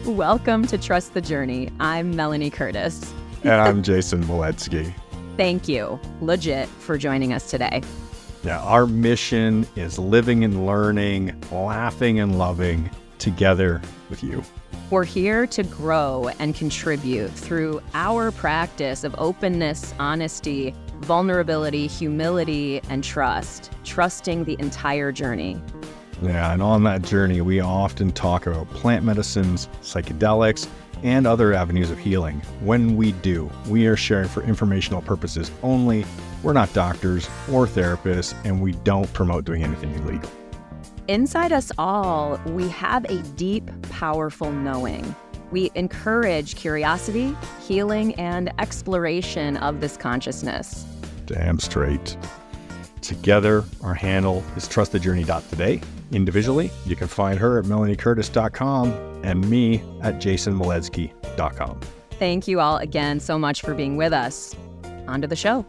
Welcome to Trust the Journey. I'm Melanie Curtis. And I'm Jason Moletsky. Thank you, legit, for joining us today. Yeah, our mission is living and learning, laughing and loving together with you. We're here to grow and contribute through our practice of openness, honesty, vulnerability, humility, and trust, trusting the entire journey. Yeah, and on that journey, we often talk about plant medicines, psychedelics, and other avenues of healing. When we do, we are sharing for informational purposes only. We're not doctors or therapists, and we don't promote doing anything illegal. Inside us all, we have a deep, powerful knowing. We encourage curiosity, healing, and exploration of this consciousness. Damn straight. Together, our handle is trustthejourney.today. Individually, you can find her at melaniecurtis.com and me at jasonmoletsky.com. Thank you all again so much for being with us. On to the show.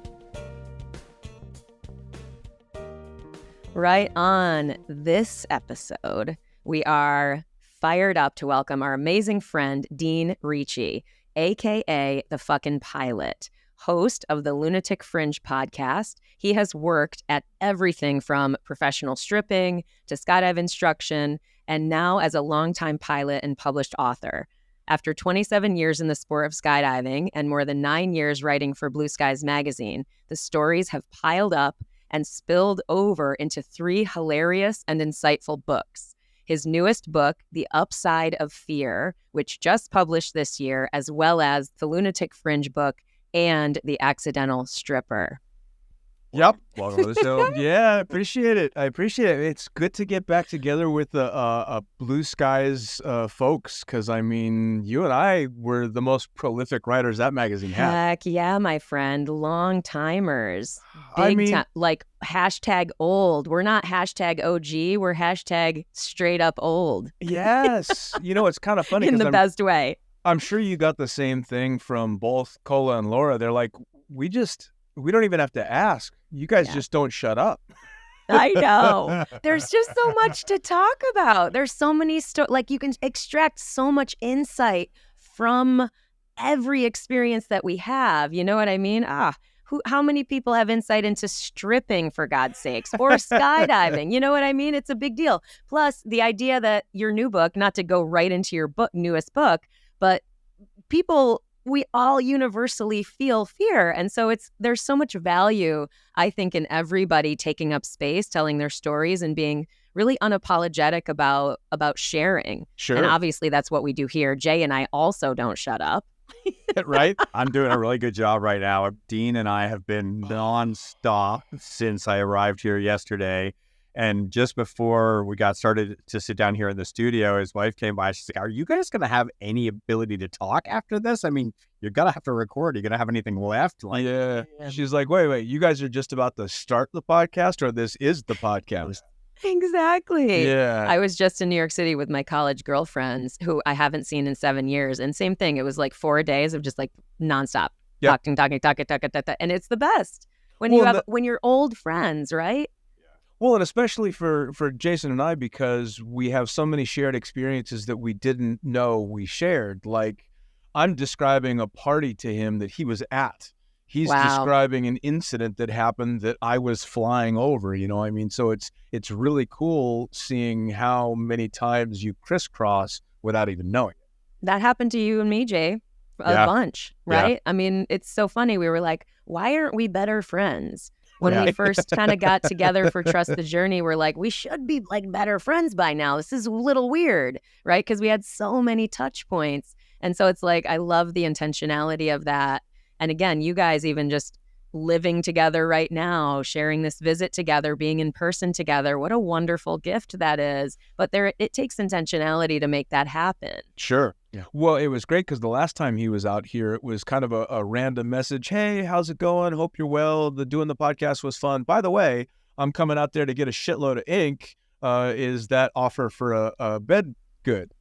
Right on this episode, we are fired up to welcome our amazing friend, Dean Ricci, A.K.A. the Fuckin Pilot, host of the Lunatic Fringe Podcast. He has worked at everything from professional stripping to skydive instruction, and now as a longtime pilot and published author. After 27 years in the sport of skydiving and more than 9 years writing for Blue Skies magazine, the stories have piled up and spilled over into 3 hilarious and insightful books. His newest book, The Upside of Fear, which just published this year, as well as the Lunatic Fringe Book and The Accidental Stripper. Yep. Welcome to the show. Yeah, I appreciate it. It's good to get back together with the Blue Skies folks, because, I mean, you and I were the most prolific writers that magazine had. Heck yeah, my friend. Long timers. Like hashtag old. We're not hashtag OG. We're hashtag straight up old. Yes. You know, it's kind of funny. In the best way. I'm sure you got the same thing from both Cola and Laura. They're like, we don't even have to ask. You guys just don't shut up. I know. There's just so much to talk about. There's so many like you can extract so much insight from every experience that we have. You know what I mean? How many people have insight into stripping, for God's sakes, or skydiving? You know what I mean? It's a big deal. Plus, the idea that your new book, not to go right into your newest book, but we all universally feel fear. And so there's so much value, I think, in everybody taking up space, telling their stories, and being really unapologetic about sharing. Sure. And obviously that's what we do here. Jay and I also don't shut up. Right? I'm doing a really good job right now. Dean and I have been nonstop since I arrived here yesterday. And just before we got started to sit down here in the studio, his wife came by. She's like, are you guys going to have any ability to talk after this? I mean, you're going to have to record. Are you going to have anything left? Like, yeah. She's like, wait, you guys are just about to start the podcast, or this is the podcast? Exactly. Yeah. I was just in New York City with my college girlfriends who I haven't seen in 7 years. And same thing. It was like 4 days of just like nonstop talking. And it's the best when you're old friends, right? Well, and especially for Jason and I, because we have so many shared experiences that we didn't know we shared. Like, I'm describing a party to him that he was at. He's describing an incident that happened that I was flying over, you know what I mean? So it's really cool seeing how many times you crisscross without even knowing it. That happened to you and me, Jay, a bunch, right? Yeah. I mean, it's so funny. We were like, why aren't we better friends? When we first kind of got together for Trust the Journey, we're like, we should be like better friends by now. This is a little weird, right? Because we had so many touch points. And so it's like, I love the intentionality of that. And again, you guys even just living together right now, sharing this visit together, being in person together. What a wonderful gift that is. But it takes intentionality to make that happen. Sure. Yeah. Well, it was great because the last time he was out here, it was kind of a random message. Hey, how's it going? Hope you're well. Doing the podcast was fun. By the way, I'm coming out there to get a shitload of ink. Is that offer for a bed good?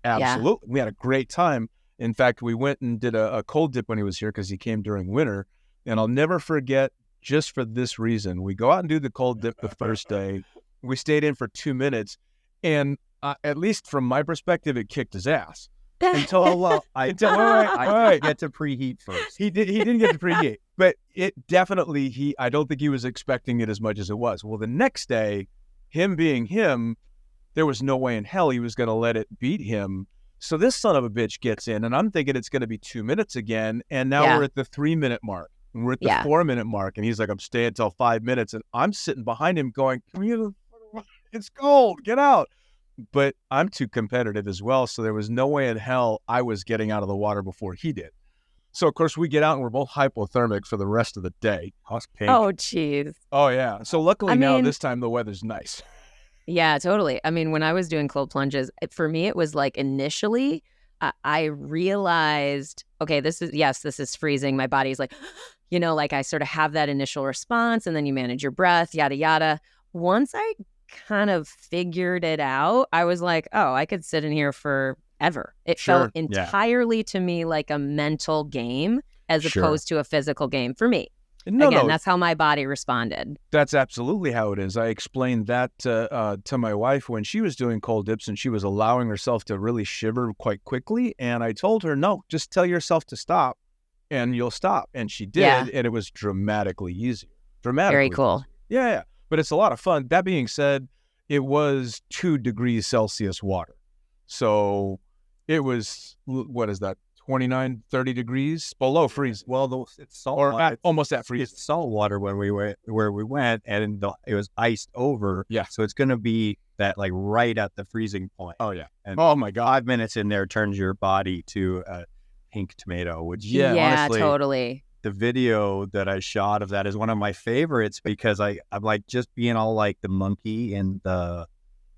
Absolutely. Yeah. We had a great time. In fact, we went and did a cold dip when he was here because he came during winter. And I'll never forget, just for this reason, we go out and do the cold dip the first day. We stayed in for 2 minutes. And at least from my perspective, it kicked his ass. until I wait. get to preheat first. He didn't get to preheat, but it definitely I don't think he was expecting it as much as it was. Well, the next day, him being him, there was no way in hell he was going to let it beat him. So this son of a bitch gets in, and I'm thinking it's going to be 2 minutes again, and now we're at the 3-minute mark, and we're at the 4-minute mark, and he's like, I'm staying till 5 minutes, and I'm sitting behind him going, it's cold, get out. But I'm too competitive as well, so there was no way in hell I was getting out of the water before he did. So, of course, we get out, and we're both hypothermic for the rest of the day. Oh, jeez. Oh, yeah. So luckily now this time the weather's nice. Yeah, totally. I mean, when I was doing cold plunges, for me, it was like initially I realized, okay, this is freezing. My body's like, like I sort of have that initial response, and then you manage your breath, yada, yada. Once I kind of figured it out, I was like, oh, I could sit in here forever. It felt entirely to me like a mental game as opposed to a physical game for me. That's how my body responded. That's absolutely how it is. I explained that to my wife when she was doing cold dips and she was allowing herself to really shiver quite quickly. And I told her, no, just tell yourself to stop and you'll stop. And she did. Yeah. And it was dramatically easier. Very cool. Easier. Yeah. But it's a lot of fun. That being said, it was 2 degrees Celsius water. So it was, what is that? 29, 30 degrees below freezing. Well, it's salt, or almost at freezing. It's salt water when we went where we went, and it was iced over. Yeah, so it's going to be that like right at the freezing point. Oh yeah, and oh my God, 5 minutes in there turns your body to a pink tomato. Which honestly, totally. The video that I shot of that is one of my favorites because I'm like just being all like the monkey and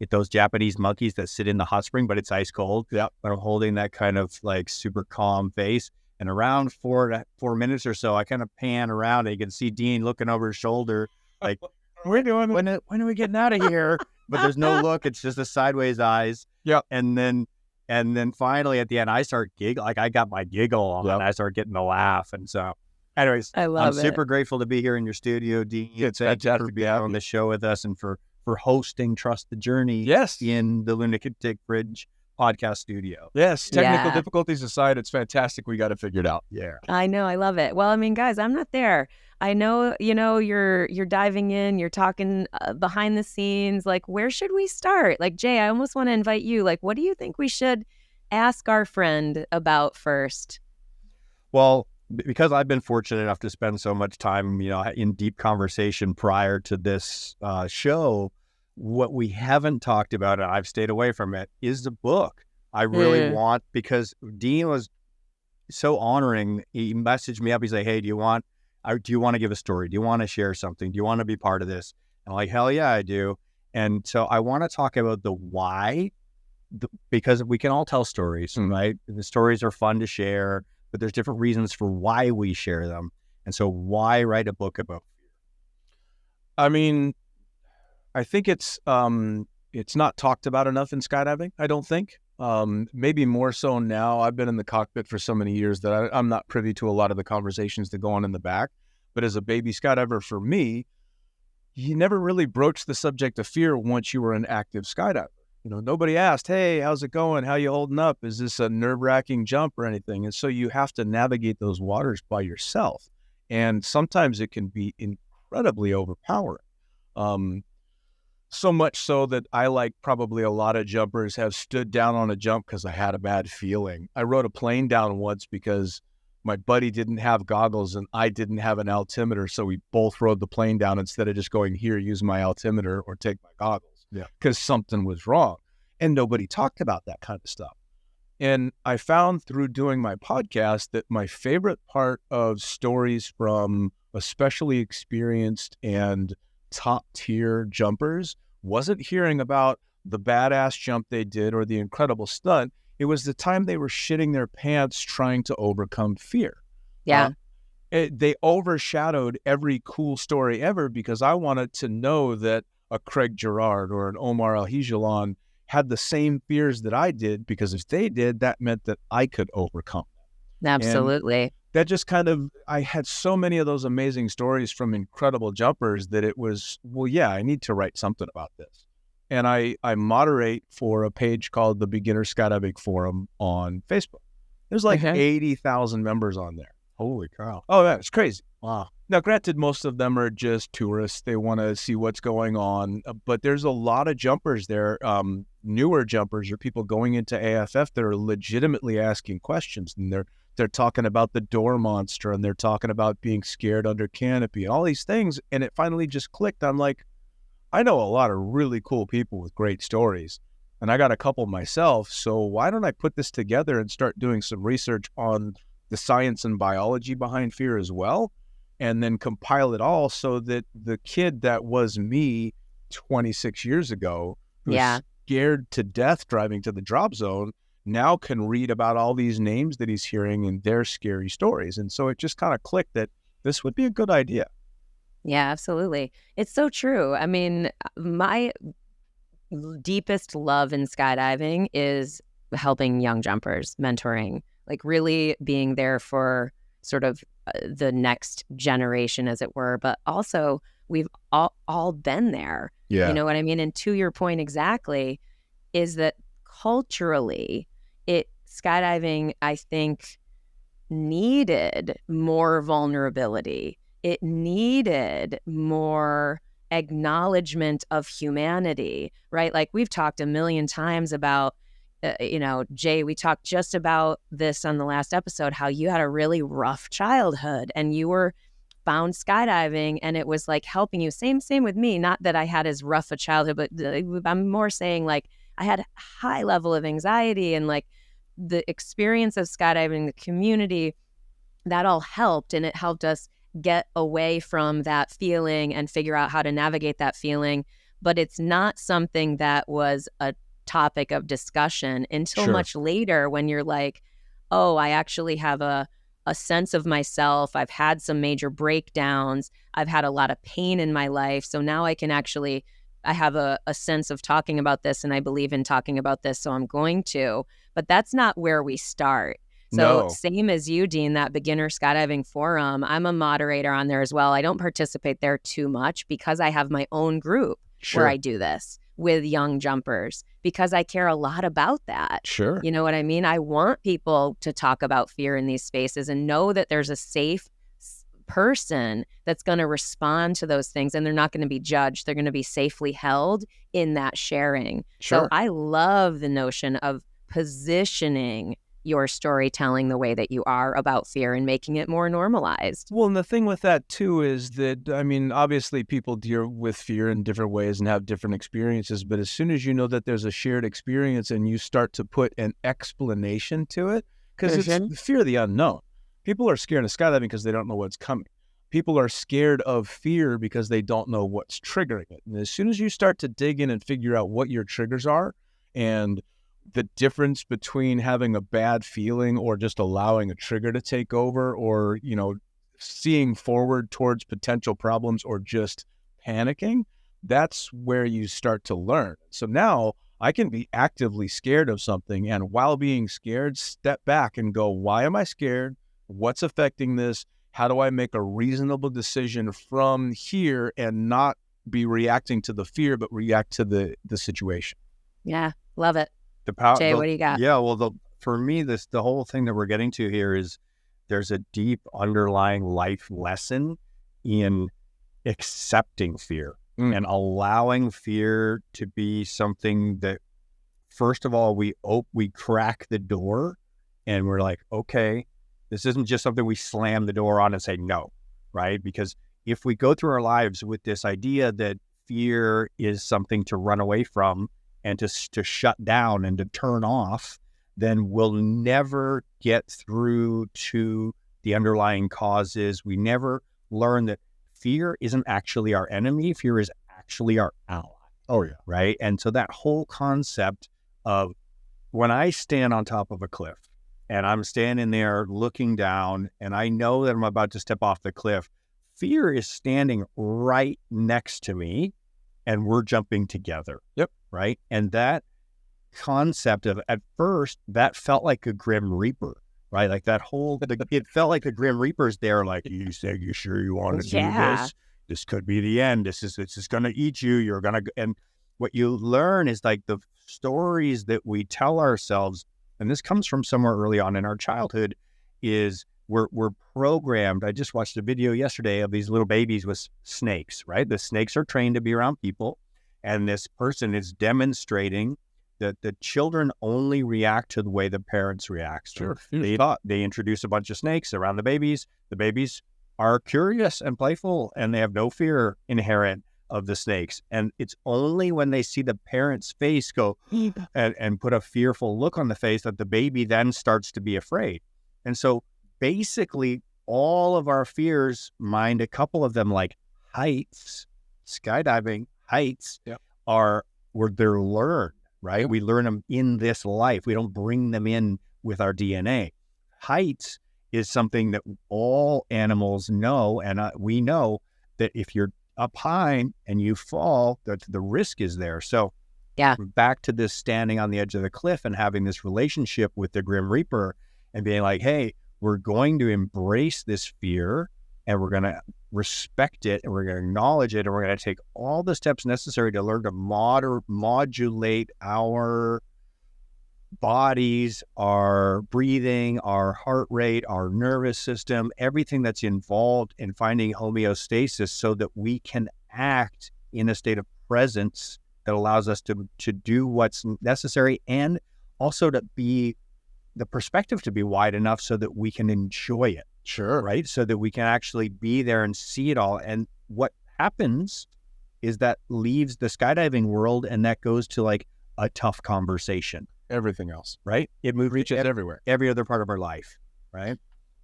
those Japanese monkeys that sit in the hot spring, but it's ice cold. Yeah. But I'm holding that kind of like super calm face. And around 4 minutes or so, I kind of pan around and you can see Dean looking over his shoulder. Like, we're doing when are we getting out of here? But there's no look. It's just a sideways eyes. Yeah. And then finally at the end, I start giggling. Like I got my giggle on and I start getting the laugh. And so anyways, I'm super grateful to be here in your studio, Dean. It's fantastic for being on the show with us and for hosting Trust the Journey in the Lunatic Fringe Podcast studio. Yes, technical difficulties aside, it's fantastic. We got it figured out. Yeah. I know, I love it. Well, I mean, guys, I'm not there. I know, you're diving in, you're talking behind the scenes. Like, where should we start? Like, Jay, I almost want to invite you. Like, what do you think we should ask our friend about first? Well, because I've been fortunate enough to spend so much time, in deep conversation prior to this show, what we haven't talked about, and I've stayed away from it, is the book. I really want, because Dean was so honoring. He messaged me up. He's like, hey, do you want to give a story? Do you want to share something? Do you want to be part of this? And I'm like, hell yeah, I do. And so I want to talk about the why, because we can all tell stories, right? The stories are fun to share, but there's different reasons for why we share them. And so why write a book about fear? I mean, I think it's not talked about enough in skydiving, I don't think. Maybe more so now. I've been in the cockpit for so many years that I'm not privy to a lot of the conversations that go on in the back. But as a baby skydiver, for me, you never really broached the subject of fear once you were an active skydiver. Nobody asked, hey, how's it going? How you holding up? Is this a nerve-wracking jump or anything? And so you have to navigate those waters by yourself. And sometimes it can be incredibly overpowering. So much so that I, like probably a lot of jumpers, have stood down on a jump because I had a bad feeling. I rode a plane down once because my buddy didn't have goggles and I didn't have an altimeter. So we both rode the plane down instead of just going, here, use my altimeter or take my goggles. Yeah. Because something was wrong. And nobody talked about that kind of stuff. And I found through doing my podcast that my favorite part of stories from especially experienced and top tier jumpers wasn't hearing about the badass jump they did or the incredible stunt. It was the time they were shitting their pants trying to overcome fear. Yeah. They overshadowed every cool story ever because I wanted to know that a Craig Girard or an Omar Al-Hijalon had the same fears that I did, because if they did, that meant that I could overcome them. Absolutely. And that just kind of, I had so many of those amazing stories from incredible jumpers that it was, well, yeah, I need to write something about this. and I moderate for a page called the Beginner Skydiving Forum on Facebook. There's like 80,000 members on there. Holy cow. Oh, yeah, it's crazy. Wow. Now, granted, most of them are just tourists. They want to see what's going on, but there's a lot of jumpers there, newer jumpers or people going into AFF that are legitimately asking questions, and they're talking about the door monster, and they're talking about being scared under canopy, and all these things, and it finally just clicked. I'm like, I know a lot of really cool people with great stories, and I got a couple myself, so why don't I put this together and start doing some research on the science and biology behind fear as well, and then compile it all so that the kid that was me 26 years ago, who was scared to death driving to the drop zone, now can read about all these names that he's hearing and their scary stories. And so it just kind of clicked that this would be a good idea. Yeah, absolutely. It's so true. I mean, my deepest love in skydiving is helping young jumpers, mentoring, like really being there for sort of the next generation, as it were. But also, we've all been there. Yeah. You know what I mean? And to your point exactly, is that culturally, skydiving, I think, needed more vulnerability. It needed more acknowledgement of humanity, right? Like we've talked a million times about, Jay, we talked just about this on the last episode, how you had a really rough childhood and you were found skydiving and it was like helping you. Same with me. Not that I had as rough a childhood, but I'm more saying like I had a high level of anxiety, and like the experience of skydiving, the community, that all helped, and it helped us get away from that feeling and figure out how to navigate that feeling. But it's not something that was a topic of discussion until much later, when you're like, oh, I actually have a sense of myself. I've had some major breakdowns. I've had a lot of pain in my life. So now I have a sense of talking about this, and I believe in talking about this, so I'm going to. But that's not where we start. So same as you, Dean, that Beginner Skydiving Forum, I'm a moderator on there as well. I don't participate there too much because I have my own group where I do this with young jumpers, because I care a lot about that. Sure. You know what I mean? I want people to talk about fear in these spaces and know that there's a safe person that's going to respond to those things, and they're not going to be judged. They're going to be safely held in that sharing. Sure. So I love the notion of positioning your storytelling the way that you are about fear and making it more normalized. Well, and the thing with that too is that, I mean, obviously people deal with fear in different ways and have different experiences, but as soon as you know that there's a shared experience and you start to put an explanation to it, because it's the fear of the unknown. People are scared of skydiving because they don't know what's coming. People are scared of fear because they don't know what's triggering it. And as soon as you start to dig in and figure out what your triggers are, and the difference between having a bad feeling or just allowing a trigger to take over, or, seeing forward towards potential problems or just panicking, that's where you start to learn. So now I can be actively scared of something, and while being scared, step back and go, why am I scared? What's affecting this? How do I make a reasonable decision from here and not be reacting to the fear, but react to the situation? Yeah, love it. Jay, what do you got? Yeah, well, for me, the whole thing that we're getting to here is there's a deep underlying life lesson in accepting fear and allowing fear to be something that, first of all, we crack the door and we're like, okay, this isn't just something we slam the door on and say no, right? Because if we go through our lives with this idea that fear is something to run away from and to shut down and to turn off, then we'll never get through to the underlying causes. We never learn that fear isn't actually our enemy. Fear is actually our ally. Oh, yeah. Right? And so that whole concept of when I stand on top of a cliff and I'm standing there looking down and I know that I'm about to step off the cliff, fear is standing right next to me and we're jumping together. Yep. Right? And that concept of, at first, that felt like a Grim Reaper, right? Like that whole, it felt like the Grim Reaper's there, like, you sure you want to do this? This could be the end. This is going to eat you. You're going to, and what you learn is like the stories that we tell ourselves, and this comes from somewhere early on in our childhood, is we're programmed. I just watched a video yesterday of these little babies with snakes, right? The snakes are trained to be around people, and this person is demonstrating that the children only react to the way the parents react. Sure. They introduce a bunch of snakes around the babies. The babies are curious and playful, and they have no fear inherent of the snakes. And it's only when they see the parent's face go and put a fearful look on the face that the baby then starts to be afraid. And so basically all of our fears, mind a couple of them, like heights, skydiving, heights, are where they're learned, right? We learn them in this life. We don't bring them in with our DNA. Heights is something that all animals know, and we know that if you're up high and you fall, that the risk is there. So back to this standing on the edge of the cliff and having this relationship with the Grim Reaper and being like, hey, we're going to embrace this fear and we're going to respect it and we're going to acknowledge it and we're going to take all the steps necessary to learn to modulate our bodies, our breathing, our heart rate, our nervous system, everything that's involved in finding homeostasis so that we can act in a state of presence that allows us to do what's necessary, and also to be the perspective to be wide enough so that we can enjoy it. Sure. Right? So that we can actually be there and see it all. And what happens is that leaves the skydiving world and that goes to like a tough conversation. Everything else. Right? It moves Reaches everywhere. Every other part of our life. Right?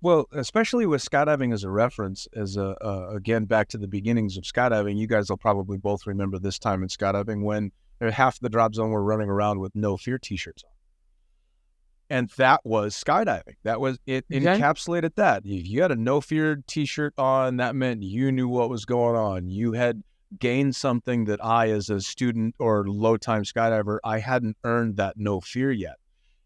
Well, especially with skydiving as a reference, as again, back to the beginnings of skydiving, you guys will probably both remember this time in skydiving when half the drop zone were running around with no fear t-shirts on. And that was skydiving. That was, it encapsulated that. If you had a no fear t-shirt on, that meant you knew what was going on. You had gained something that I, as a student or low time skydiver, I hadn't earned that no fear yet.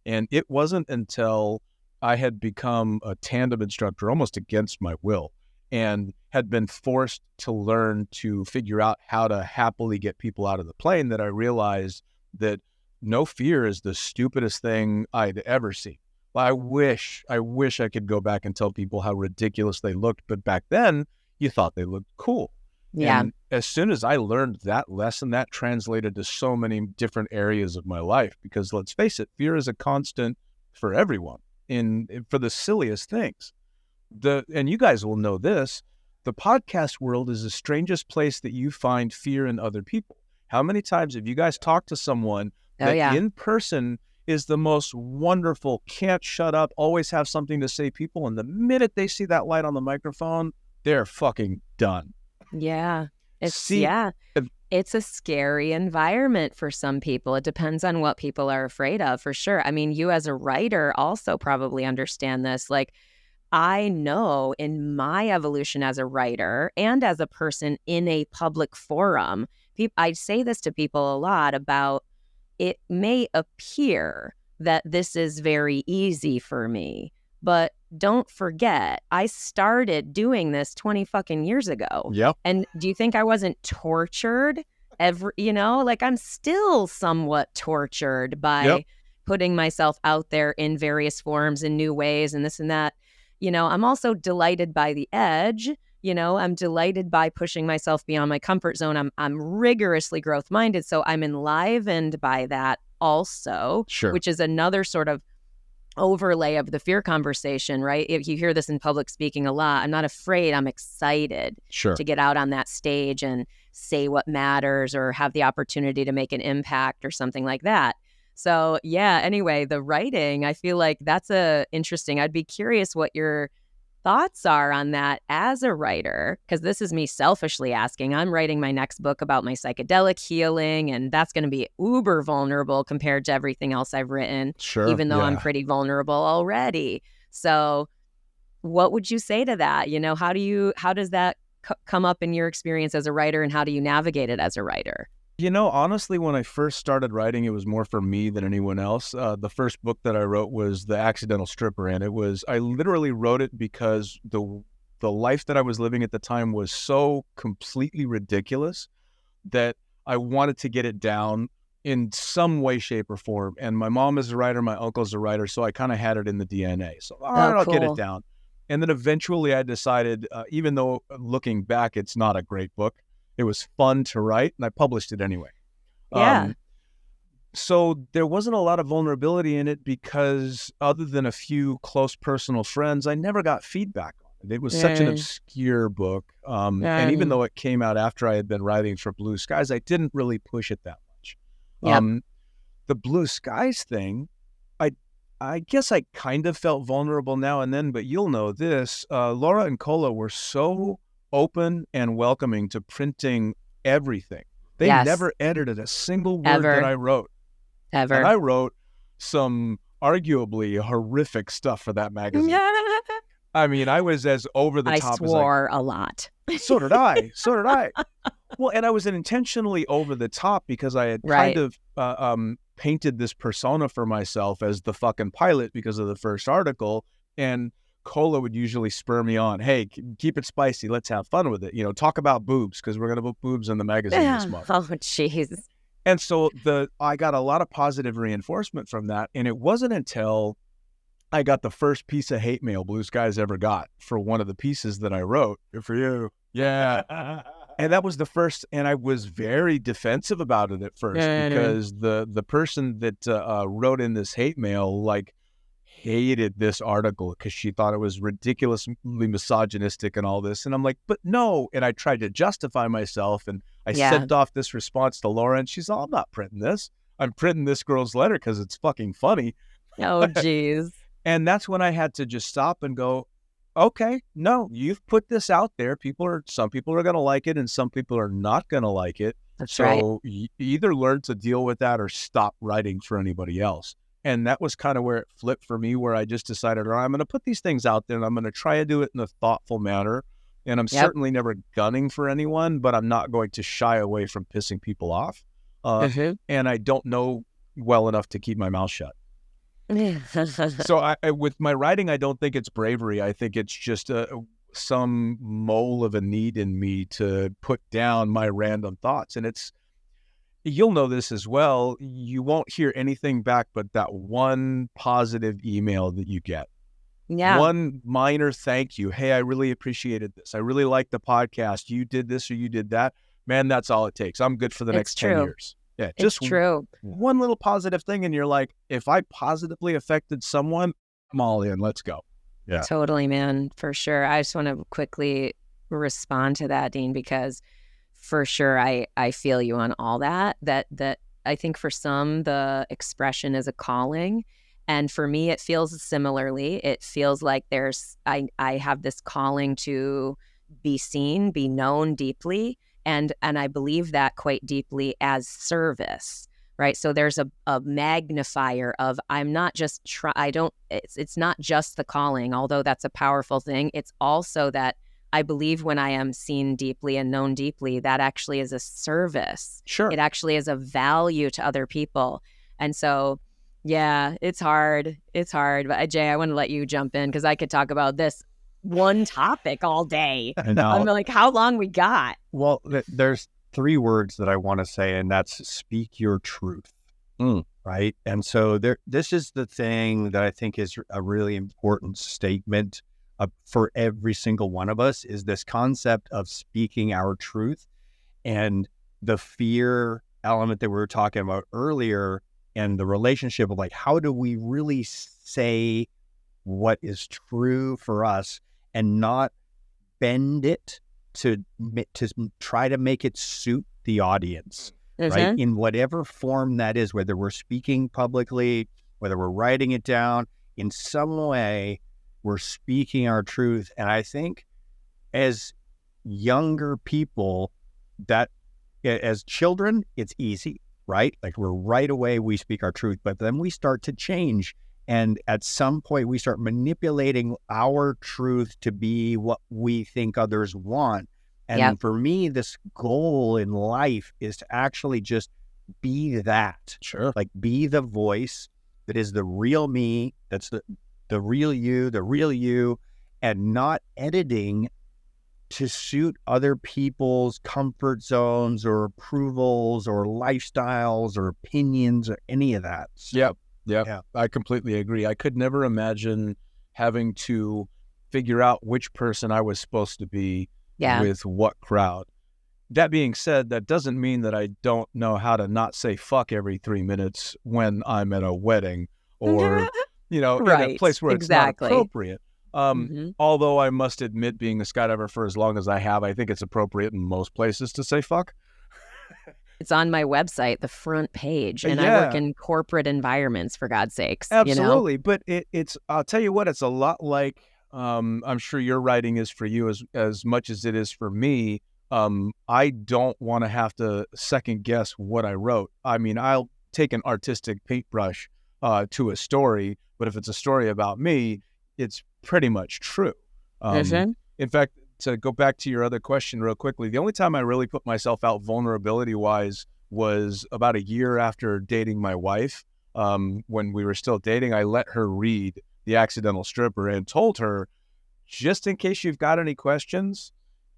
And it wasn't until I had become a tandem instructor almost against my will and had been forced to learn to figure out how to happily get people out of the plane that I realized that no fear is the stupidest thing I'd ever seen. I wish I could go back and tell people how ridiculous they looked, but back then you thought they looked cool. Yeah. And as soon as I learned that lesson, that translated to so many different areas of my life, because let's face it, fear is a constant for everyone for the silliest things. And you guys will know this, the podcast world is the strangest place that you find fear in other people. How many times have you guys talked to someone that in person is the most wonderful, can't shut up, always have something to say people, and the minute they see that light on the microphone, they're fucking done. Yeah. It's a scary environment for some people. It depends on what people are afraid of, for sure. I mean, you as a writer also probably understand this. Like, I know in my evolution as a writer and as a person in a public forum, I say this to people a lot about, it may appear that this is very easy for me, but don't forget, I started doing this 20 fucking years ago. Yep. And do you think I wasn't tortured like I'm still somewhat tortured by putting myself out there in various forms in new ways and this and that. I'm also delighted by the edge. I'm delighted by pushing myself beyond my comfort zone. I'm rigorously growth-minded, so I'm enlivened by that also, which is another sort of overlay of the fear conversation, right? If you hear this in public speaking a lot, I'm not afraid, I'm excited to get out on that stage and say what matters or have the opportunity to make an impact or something like that. So anyway, the writing, I feel like that's interesting. I'd be curious what your thoughts are on that as a writer, because this is me selfishly asking. I'm writing my next book about my psychedelic healing, and that's going to be uber vulnerable compared to everything else I've written, even though I'm pretty vulnerable already. So what would you say to that? How does that come up in your experience as a writer, and how do you navigate it as a writer? Honestly, when I first started writing, it was more for me than anyone else. The first book that I wrote was The Accidental Stripper, and I literally wrote it because the life that I was living at the time was so completely ridiculous that I wanted to get it down in some way, shape, or form. And my mom is a writer, my uncle's a writer, so I kind of had it in the DNA. So all right, I'll get it down. And then eventually I decided, even though looking back, it's not a great book, it was fun to write, and I published it anyway. Yeah. So there wasn't a lot of vulnerability in it because other than a few close personal friends, I never got feedback on it. It was such an obscure book. And even though it came out after I had been writing for Blue Skies, I didn't really push it that much. Yep. The Blue Skies thing, I guess I kind of felt vulnerable now and then, but you'll know this. Laura and Cola were so open and welcoming to printing everything. They never edited a single word that I wrote. Ever. And I wrote some arguably horrific stuff for that magazine. I mean, I was as over the top as I swore a lot. So did I. Well, and I was intentionally over the top because I had kind of painted this persona for myself as the fucking pilot because of the first article. And Cola would usually spur me on, hey, keep it spicy. Let's have fun with it. You know, talk about boobs because we're going to put boobs in the magazine this month. Oh, jeez. And so I got a lot of positive reinforcement from that. And it wasn't until I got the first piece of hate mail Blue Skies ever got for one of the pieces that I wrote. Good for you. Yeah. And that was the first, and I was very defensive about it at first because the person that wrote in this hate mail, like, hated this article because she thought it was ridiculously misogynistic and all this. And I'm like, but no. And I tried to justify myself, and I sent off this response to Laura, and she's all, I'm not printing this. I'm printing this girl's letter because it's fucking funny. Oh, geez. And that's when I had to just stop and go, okay, no, you've put this out there. Some people are going to like it and some people are not going to like it. That's right. So you either learn to deal with that or stop writing for anybody else. And that was kind of where it flipped for me, where I just decided, all right, I'm going to put these things out there and I'm going to try to do it in a thoughtful manner. And I'm certainly never gunning for anyone, but I'm not going to shy away from pissing people off. And I don't know well enough to keep my mouth shut. So I with my writing, I don't think it's bravery. I think it's just some mole of a need in me to put down my random thoughts. And you'll know this as well. You won't hear anything back but that one positive email that you get. Yeah. One minor thank you. Hey, I really appreciated this. I really liked the podcast. You did this or you did that. Man, that's all it takes. I'm good for the next 10 years. Yeah, just true. One little positive thing, and you're like, if I positively affected someone, I'm all in. Let's go. Yeah. Totally, man, for sure. I just want to quickly respond to that, Dean, because for sure I feel you on all that I think for some the expression is a calling, and for me it feels similarly. It feels like I have this calling to be seen, be known deeply. And I believe that quite deeply as service, right? So there's a magnifier of I'm not just it's not just the calling, although that's a powerful thing. It's also that I believe when I am seen deeply and known deeply, that actually is a service. Sure. It actually is a value to other people. And so, yeah, it's hard. It's hard. But Jay, I want to let you jump in because I could talk about this one topic all day. I know. I'm like, how long we got? Well, there's 3 words that I want to say, and that's speak your truth. Right? And so this is the thing that I think is a really important statement for every single one of us, is this concept of speaking our truth, and the fear element that we were talking about earlier, and the relationship of like, how do we really say what is true for us and not bend it to try to make it suit the audience, right? In whatever form that is, whether we're speaking publicly, whether we're writing it down, in some way, we're speaking our truth. And I think as younger people, that as children, it's easy, right? Like right away, we speak our truth, but then we start to change. And at some point, we start manipulating our truth to be what we think others want. And for me, this goal in life is to actually just be that. Sure. Like be the voice that is the real me, that's the real you, and not editing to suit other people's comfort zones or approvals or lifestyles or opinions or any of that. So, yeah, I completely agree. I could never imagine having to figure out which person I was supposed to be with what crowd. That being said, that doesn't mean that I don't know how to not say fuck every 3 minutes when I'm at a wedding or, in a place where it's not appropriate. Although I must admit, being a skydiver for as long as I have, I think it's appropriate in most places to say fuck. It's on my website, the front page, and I work in corporate environments, for God's sakes. Absolutely, but it's I'll tell you what, it's a lot like I'm sure your writing is for you as much as it is for me. I don't want to have to second guess what I wrote. I mean, I'll take an artistic paintbrush to a story, but if it's a story about me, it's pretty much true. In fact, to go back to your other question real quickly, the only time I really put myself out vulnerability-wise was about a year after dating my wife. When we were still dating, I let her read The Accidental Stripper and told her, just in case you've got any questions,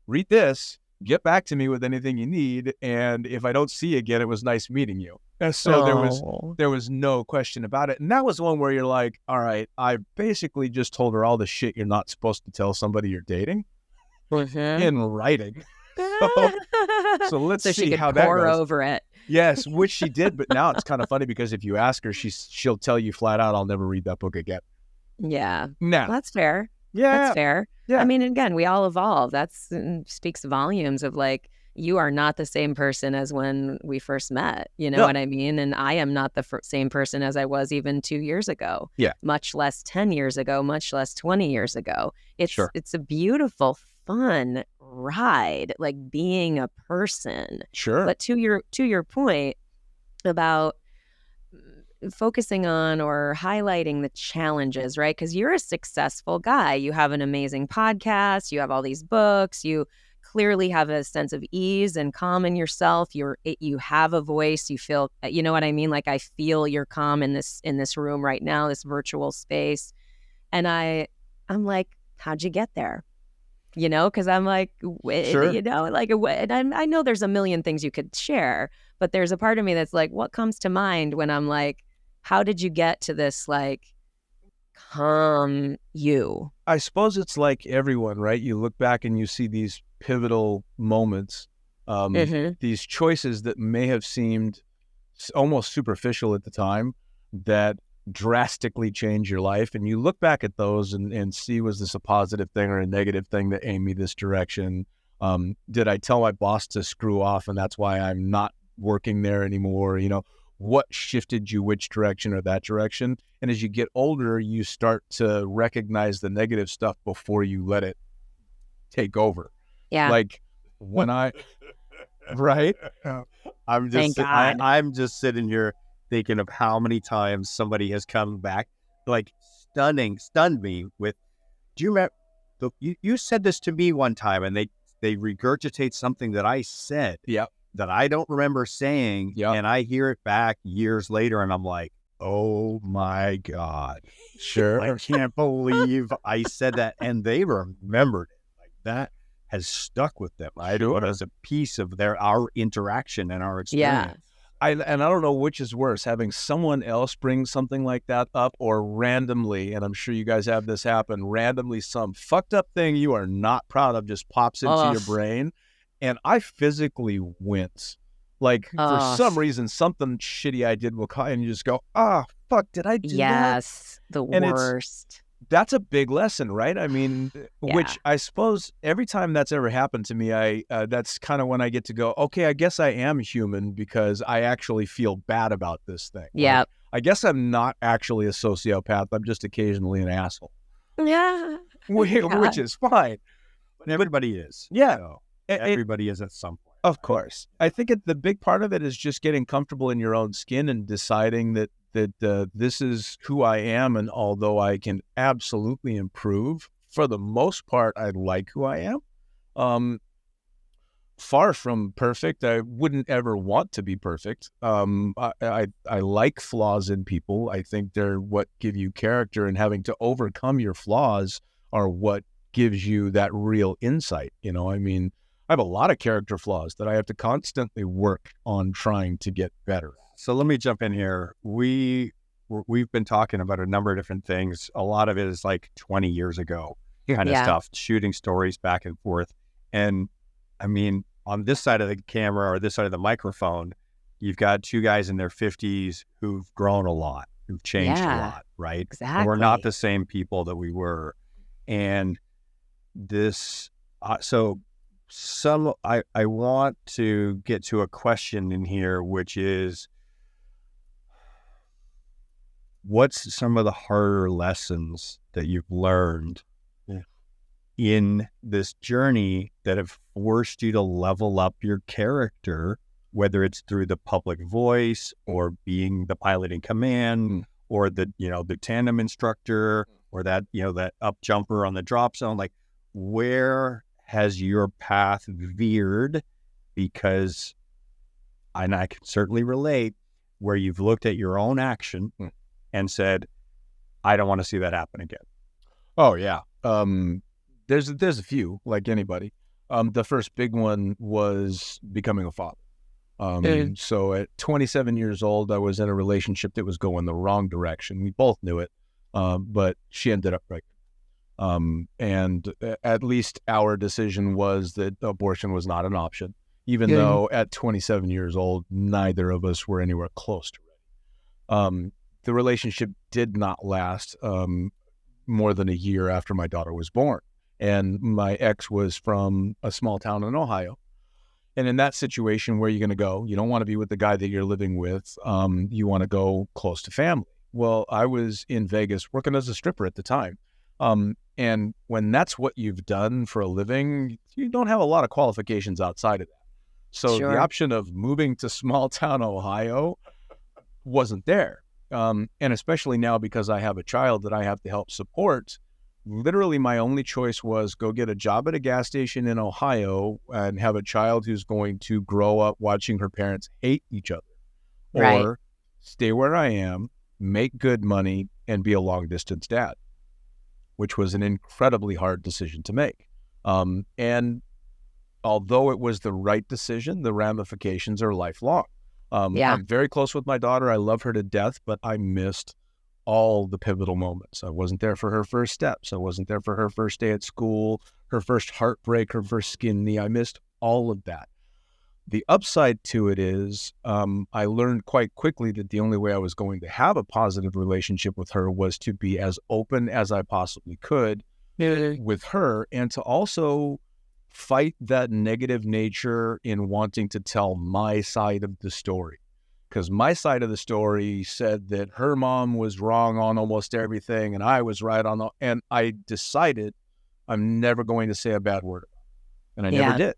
read this. Get back to me with anything you need, and if I don't see you again, it was nice meeting you. And so there was no question about it. And that was one where you're like, all right, I basically just told her all the shit you're not supposed to tell somebody you're dating in writing. So let's see how that goes. Pour over it. Yes, which she did, but now it's kind of funny because if you ask her, she'll tell you flat out, I'll never read that book again. Yeah. Now, that's fair. Yeah. That's fair. Yeah. I mean, again, we all evolve. That speaks volumes of like, you are not the same person as when we first met. You know what I mean? And I am not the same person as I was even 2 years ago. Yeah. Much less 10 years ago, much less 20 years ago. It's a beautiful, fun ride, like being a person. Sure. But to your point about focusing on or highlighting the challenges, right? Because you're a successful guy. You have an amazing podcast. You have all these books. You clearly have a sense of ease and calm in yourself. You have a voice. You feel, you know what I mean? Like I feel your calm in this room right now, this virtual space. And I'm like, how'd you get there? Because I'm like, sure. and I know there's a million things you could share, but there's a part of me that's like, what comes to mind when I'm like, how did you get to this, like, calm you? I suppose it's like everyone, right? You look back and you see these pivotal moments, these choices that may have seemed almost superficial at the time that drastically change your life. And you look back at those and see, was this a positive thing or a negative thing that aimed me this direction? Did I tell my boss to screw off and that's why I'm not working there anymore? What shifted you which direction or that direction? And as you get older, you start to recognize the negative stuff before you let it take over. Yeah. Like when right? I'm just sitting here thinking of how many times somebody has come back, like stunned me with, do you remember, you said this to me one time, and they regurgitate something that I said. Yep. That I don't remember saying, and I hear it back years later, and I'm like, oh my God. Sure. I can't believe I said that, and they remembered it. Like that has stuck with them. I do it as a piece of our interaction and our experience. Yeah. I don't know which is worse, having someone else bring something like that up or randomly, and I'm sure you guys have this happen, randomly some fucked up thing you are not proud of just pops into your brain. And I physically wince. Like, for some reason, something shitty I did will call, and you just go, fuck, did I do that? Yes, the worst. That's a big lesson, right? I mean, which I suppose every time that's ever happened to me, that's kind of when I get to go, okay, I guess I am human because I actually feel bad about this thing. Yeah. Like, I guess I'm not actually a sociopath. I'm just occasionally an asshole. Yeah. Which is fine. But everybody is. Yeah. So. Everybody is at some point. Of course. I think the big part of it is just getting comfortable in your own skin and deciding that this is who I am. And although I can absolutely improve, for the most part, I like who I am. Far from perfect. I wouldn't ever want to be perfect. I like flaws in people. I think they're what give you character, and having to overcome your flaws are what gives you that real insight. You know, I mean, I have a lot of character flaws that I have to constantly work on trying to get better. So let me jump in here. We've been talking about a number of different things. A lot of it is like 20 years ago kind of stuff, shooting stories back and forth. And I mean, on this side of the camera or this side of the microphone, you've got two guys in their 50s who've grown a lot, who've changed a lot, right? Exactly. And we're not the same people that we were. And this, I want to get to a question in here, which is, what's some of the harder lessons that you've learned in this journey that have forced you to level up your character, whether it's through the public voice or being the pilot in command or the tandem instructor or that up jumper on the drop zone? Like, where has your path veered? Because, and I can certainly relate, where you've looked at your own action and said, I don't want to see that happen again. Oh yeah. There's a few, like anybody. The first big one was becoming a father. So at 27 years old, I was in a relationship that was going the wrong direction. We both knew it, but she ended up pregnant. And at least our decision was that abortion was not an option, even though at 27 years old, neither of us were anywhere close to ready. The relationship did not last more than a year after my daughter was born. And my ex was from a small town in Ohio. And in that situation, where are you going to go? You don't want to be with the guy that you're living with. You want to go close to family. Well, I was in Vegas working as a stripper at the time. And when that's what you've done for a living, you don't have a lot of qualifications outside of that. So the option of moving to small town Ohio wasn't there. And especially now, because I have a child that I have to help support, literally my only choice was go get a job at a gas station in Ohio and have a child who's going to grow up watching her parents hate each other, or stay where I am, make good money, and be a long distance dad, which was an incredibly hard decision to make. And although it was the right decision, the ramifications are lifelong. I'm very close with my daughter. I love her to death, but I missed all the pivotal moments. I wasn't there for her first steps. I wasn't there for her first day at school, her first heartbreak, her first skin knee. I missed all of that. The upside to it is I learned quite quickly that the only way I was going to have a positive relationship with her was to be as open as I possibly could with her, and to also fight that negative nature in wanting to tell my side of the story. Because my side of the story said that her mom was wrong on almost everything and I was right on and I decided I'm never going to say a bad word about it. And I never did.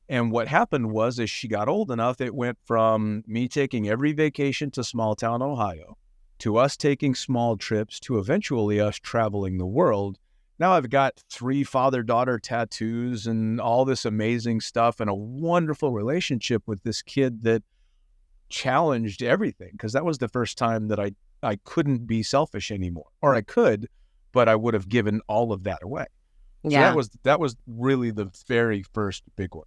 And what happened was, as she got old enough, it went from me taking every vacation to small town Ohio, to us taking small trips, to eventually us traveling the world. Now I've got 3 father-daughter tattoos and all this amazing stuff and a wonderful relationship with this kid that challenged everything, because that was the first time that I couldn't be selfish anymore. Or I could, but I would have given all of that away. So that was really the very first big one.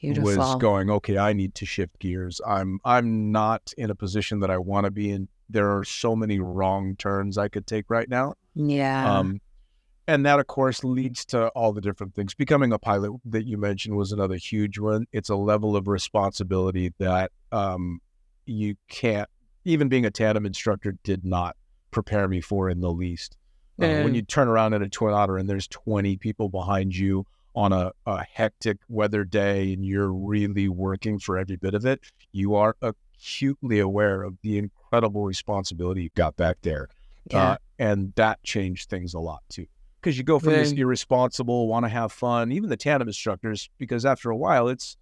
Beautiful. Was going, okay, I need to shift gears. I'm not in a position that I want to be in. There are so many wrong turns I could take right now. And that, of course, leads to all the different things. Becoming a pilot that you mentioned was another huge one. It's a level of responsibility that you can't, even being a tandem instructor did not prepare me for in the least. When you turn around in a Twin Otter and there's 20 people behind you on a hectic weather day and you're really working for every bit of it, you are acutely aware of the incredible responsibility you've got back there. And that changed things a lot too. Because you go from this irresponsible, want to have fun, even the tandem instructors, because after a while, it's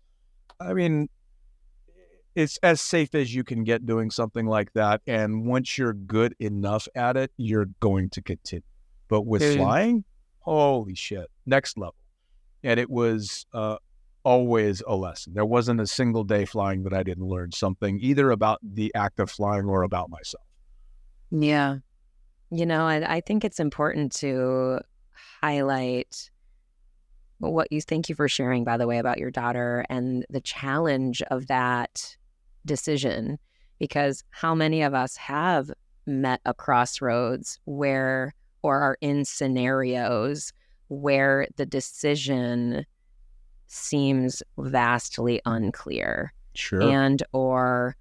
as safe as you can get doing something like that. And once you're good enough at it, you're going to continue. But with flying, holy shit, next level. And it was always a lesson. There wasn't a single day flying that I didn't learn something, either about the act of flying or about myself. Yeah. You know, I think it's important to highlight thank you for sharing, by the way, about your daughter and the challenge of that decision, because how many of us have met a crossroads or are in scenarios where the decision seems vastly unclear and or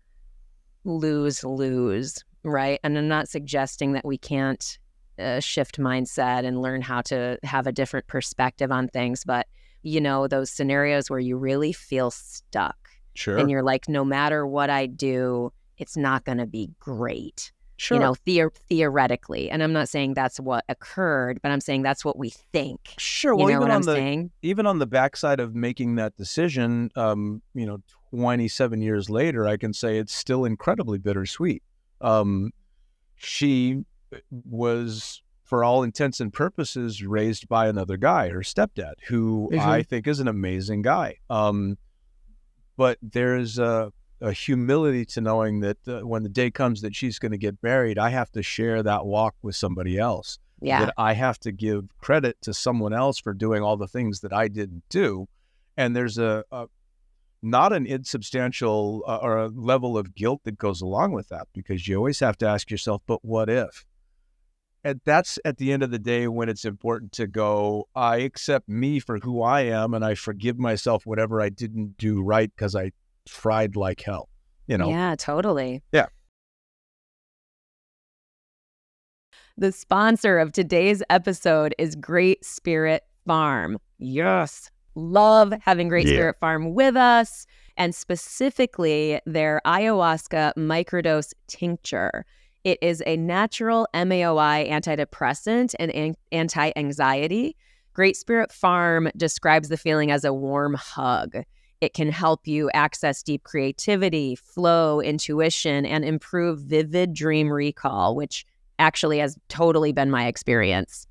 lose, right? And I'm not suggesting that we can't shift mindset and learn how to have a different perspective on things, but those scenarios where you really feel stuck and you're like, no matter what I do, it's not going to be great. Theoretically. And I'm not saying that's what occurred, but I'm saying that's what we think. Sure. Well, even on the backside of making that decision, 27 years later, I can say it's still incredibly bittersweet. She was, for all intents and purposes, raised by another guy, her stepdad, who I think is an amazing guy. But there's a humility to knowing that when the day comes that she's going to get buried, I have to share that walk with somebody else. Yeah. That I have to give credit to someone else for doing all the things that I didn't do. And there's not an insubstantial or a level of guilt that goes along with that, because you always have to ask yourself, but what if? And that's at the end of the day when it's important to go, I accept me for who I am, and I forgive myself whatever I didn't do right because I tried like hell, Yeah, totally. Yeah. The sponsor of today's episode is Great Spirit Farm. Yes. Love having Great Spirit Farm with us, and specifically their Ayahuasca microdose tincture. It is a natural MAOI antidepressant and anti-anxiety. Great Spirit Farm describes the feeling as a warm hug. It can help you access deep creativity, flow, intuition, and improve vivid dream recall, which actually has totally been my experience.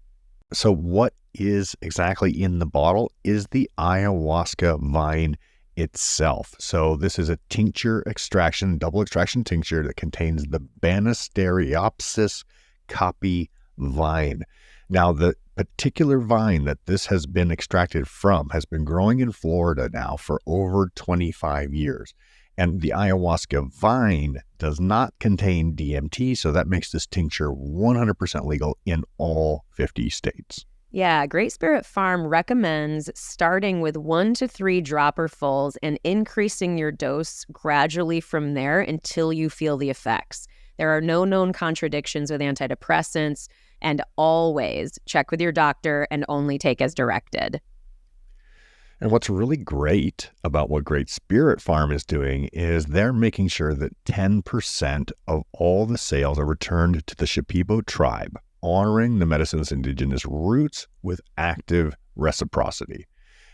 So what is exactly in the bottle is the ayahuasca vine itself. So this is a tincture extraction, double extraction tincture that contains the Banisteriopsis caapi vine. Now, the particular vine that this has been extracted from has been growing in Florida now for over 25 years. And the ayahuasca vine does not contain DMT, so that makes this tincture 100% legal in all 50 states. Yeah, Great Spirit Farm recommends starting with 1 to 3 dropperfuls and increasing your dose gradually from there until you feel the effects. There are no known contradictions with antidepressants, and always check with your doctor and only take as directed. And what's really great about what Great Spirit Farm is doing is they're making sure that 10% of all the sales are returned to the Shipibo tribe, honoring the medicine's indigenous roots with active reciprocity.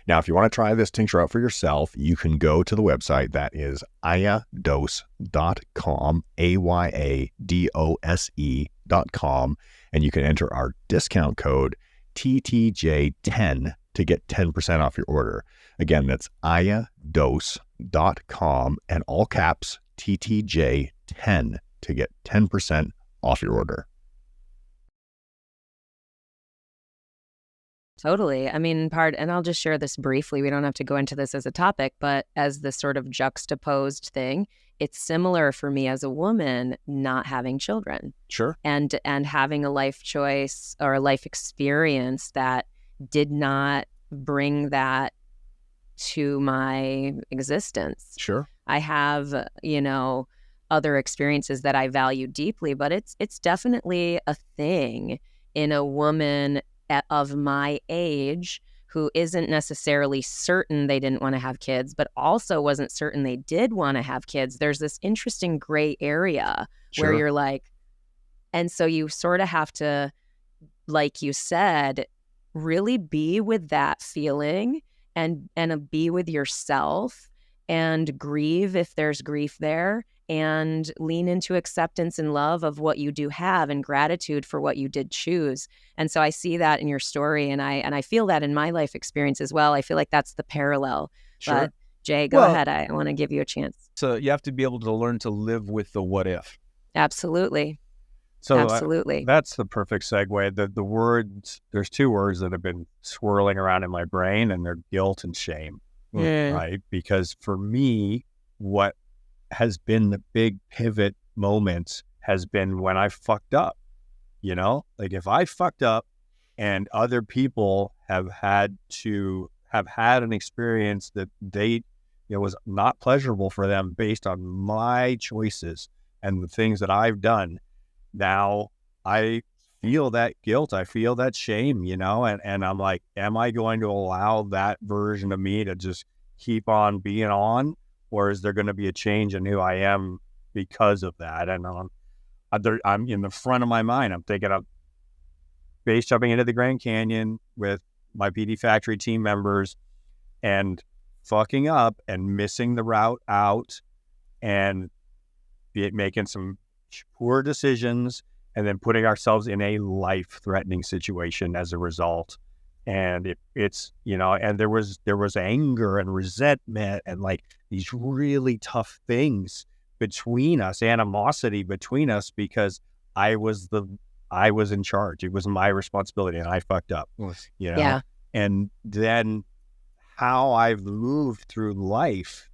Now, if you want to try this tincture out for yourself, you can go to the website that is ayadose.com, AYADOSE.com, and you can enter our discount code TTJ10 to get 10% off your order. Again, that's ayadose.com and all caps TTJ10 to get 10% off your order. Totally. I mean, and I'll just share this briefly. We don't have to go into this as a topic, but as this sort of juxtaposed thing, it's similar for me as a woman not having children. Sure. And having a life choice or a life experience that did not bring that to my existence. Sure. I have, other experiences that I value deeply, but it's definitely a thing in a woman of my age who isn't necessarily certain they didn't want to have kids, but also wasn't certain they did want to have kids. There's this interesting gray area where you're like, and so you sort of have to, like you said, really be with that feeling and be with yourself and grieve if there's grief there, and lean into acceptance and love of what you do have and gratitude for what you did choose. And so I see that in your story, and I feel that in my life experience as well. I feel like that's the parallel. Sure. But Jay, go ahead. I want to give you a chance. So you have to be able to learn to live with the what if. Absolutely. So Absolutely. that's the perfect segue. The words, there's two words that have been swirling around in my brain, and they're guilt and shame, right? Because for me, what has been the big pivot moments has been when I fucked up, like if I fucked up and other people have had an experience that was not pleasurable for them based on my choices and the things that I've done. Now I feel that guilt, I feel that shame, and I'm like, am I going to allow that version of me to just keep on being on, or is there going to be a change in who I am because of that? And I'm in the front of my mind, I'm thinking of base jumping into the Grand Canyon with my PD Factory team members and fucking up and missing the route out and making some poor decisions and then putting ourselves in a life-threatening situation as a result. And it's and there was anger and resentment and like these really tough things between us, animosity between us, because I was in charge. It was my responsibility and I fucked up, Yeah. And then how I've moved through life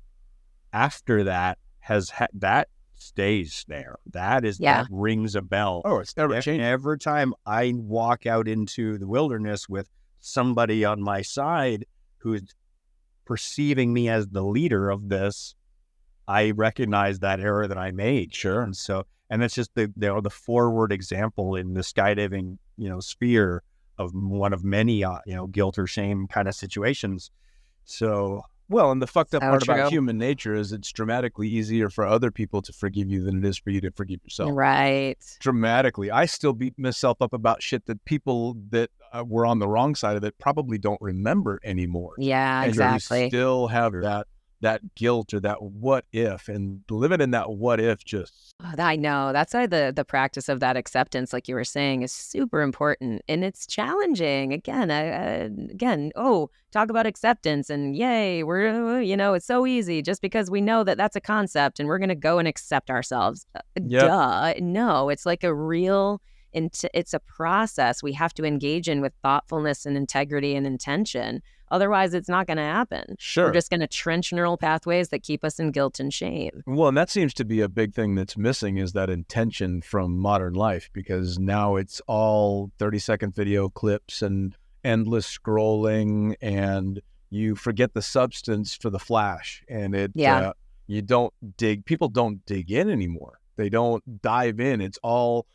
after that that stays there. That rings a bell. Oh, it's never changed. Every time I walk out into the wilderness with somebody on my side who's perceiving me as the leader of this, I recognize that error that I made. Sure. And it's just the forward example in the skydiving, sphere of one of many, guilt or shame kind of situations. So, well, and the fucked up part true. about human nature is it's dramatically easier for other people to forgive you than it is for you to forgive yourself. Right. Dramatically. I still beat myself up about shit that people that were on the wrong side of it probably don't remember anymore. Yeah, and exactly. You still have that guilt or that what if, and living in that what if just... I know. That's why the practice of that acceptance, like you were saying, is super important. And it's challenging. Again, talk about acceptance and yay, we're, it's so easy just because we know that that's a concept and we're going to go and accept ourselves. Duh. No, it's like it's a process we have to engage in with thoughtfulness and integrity and intention. Otherwise, it's not going to happen. Sure. We're just going to trench neural pathways that keep us in guilt and shame. Well, and that seems to be a big thing that's missing is that intention from modern life, because now it's all 30-second video clips and endless scrolling, and you forget the substance for the flash. And people don't dig in anymore. They don't dive in. It's all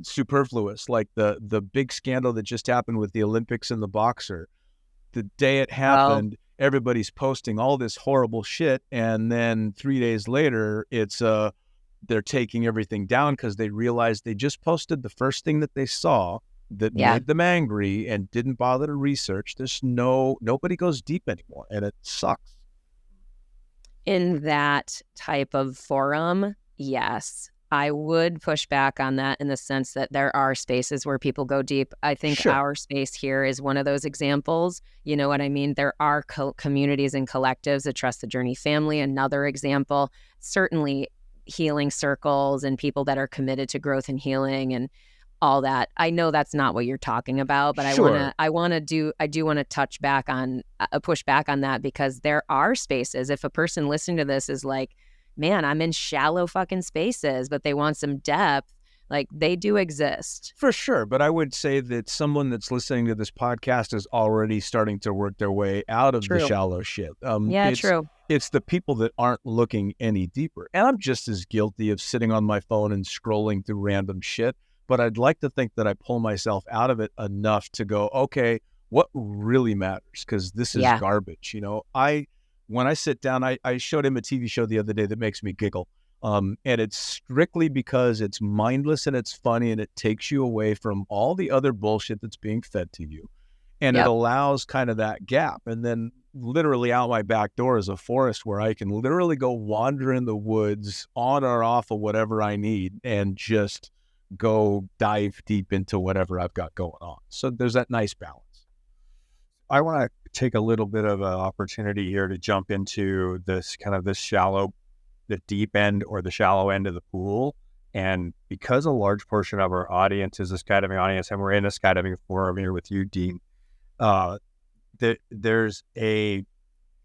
superfluous. Like the big scandal that just happened with the Olympics and the boxer. The day it happened, everybody's posting all this horrible shit, and then 3 days later, it's they're taking everything down because they realized they just posted the first thing that they saw that made them angry and didn't bother to research. Nobody goes deep anymore, and it sucks. In that type of forum, yes. I would push back on that in the sense that there are spaces where people go deep. I think our space here is one of those examples. You know what I mean? There are communities and collectives, a Trust the Journey family, another example. Certainly healing circles and people that are committed to growth and healing and all that. I know that's not what you're talking about, but I do want to touch back on, push back on that, because there are spaces. If a person listening to this is like, man, I'm in shallow fucking spaces, but they want some depth, like they do exist. For sure. But I would say that someone that's listening to this podcast is already starting to work their way out of the shallow shit. True. It's the people that aren't looking any deeper. And I'm just as guilty of sitting on my phone and scrolling through random shit. But I'd like to think that I pull myself out of it enough to go, okay, what really matters? Because this is garbage. When I sit down, I showed him a TV show the other day that makes me giggle. And it's strictly because it's mindless and it's funny and it takes you away from all the other bullshit that's being fed to you. And it allows kind of that gap. And then literally out my back door is a forest where I can literally go wander in the woods on or off of whatever I need and just go dive deep into whatever I've got going on. So there's that nice balance. I want to take a little bit of an opportunity here to jump into this kind of the deep end or the shallow end of the pool And because a large portion of our audience is a skydiving audience, and we're in a skydiving forum here with you, Dean, there's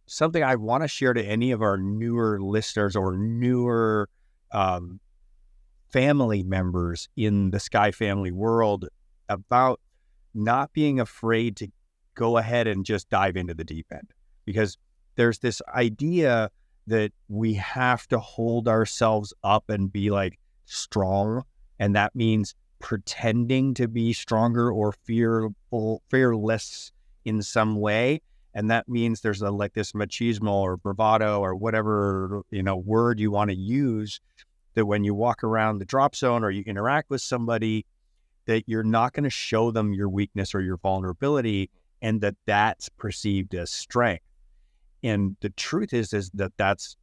something I want to share to any of our newer listeners or newer family members in the Sky family world about not being afraid to go ahead and just dive into the deep end. Because there's this idea that we have to hold ourselves up and be like strong. And that means pretending to be stronger or fearless in some way. And that means there's like this machismo or bravado or whatever, word you want to use, that when you walk around the drop zone or you interact with somebody, that you're not going to show them your weakness or your vulnerability, and that's perceived as strength. And the truth is that that's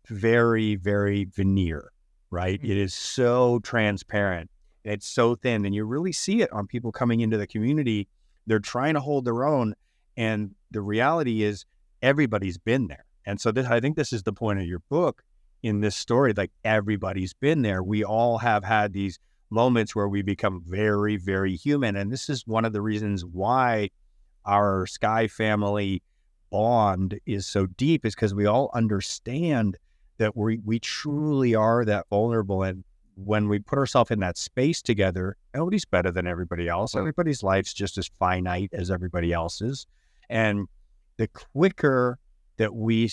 very, very veneer, right? It is so transparent. It's so thin. And you really see it on people coming into the community. They're trying to hold their own. And the reality is everybody's been there. And so I think this is the point of your book in this story. Like, everybody's been there. We all have had these moments where we become very, very human. And this is one of the reasons why our Sky family bond is so deep, is because we all understand that we truly are that vulnerable. And when we put ourselves in that space together, nobody's better than everybody else. Everybody's life's just as finite as everybody else's. And the quicker that we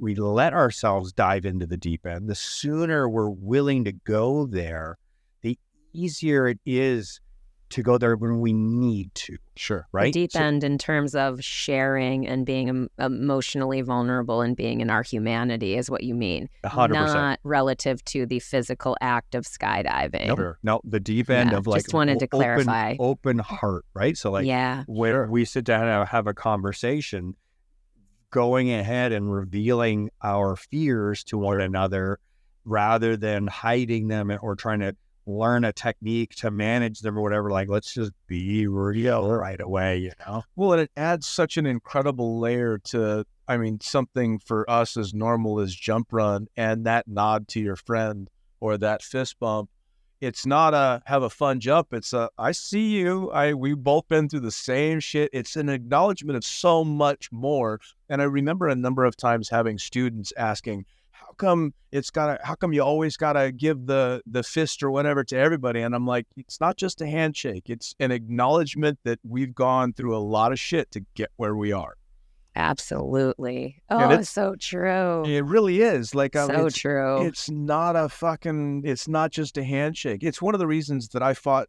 let ourselves dive into the deep end, the sooner we're willing to go there, the easier it is to go there when we need to. Sure. Right? The deep end in terms of sharing and being emotionally vulnerable and being in our humanity is what you mean. 100%. Not relative to the physical act of skydiving. No, the deep end of like just wanted to clarify. Open heart, right? So like when we sit down and have a conversation, going ahead and revealing our fears to one another rather than hiding them or trying to learn a technique to manage them or whatever. Like, let's just be real right away, Well, and it adds such an incredible layer to, something for us as normal as jump run, and that nod to your friend or that fist bump. It's not a have a fun jump. It's a, I see you. We've both been through the same shit. It's an acknowledgement of so much more. And I remember a number of times having students asking, how come you always gotta give the fist or whatever to everybody? And I'm like, it's not just a handshake. It's an acknowledgement that we've gone through a lot of shit to get where we are. Absolutely. Oh, it's so true. It really is. Like, true. It's not just a handshake. It's one of the reasons that I fought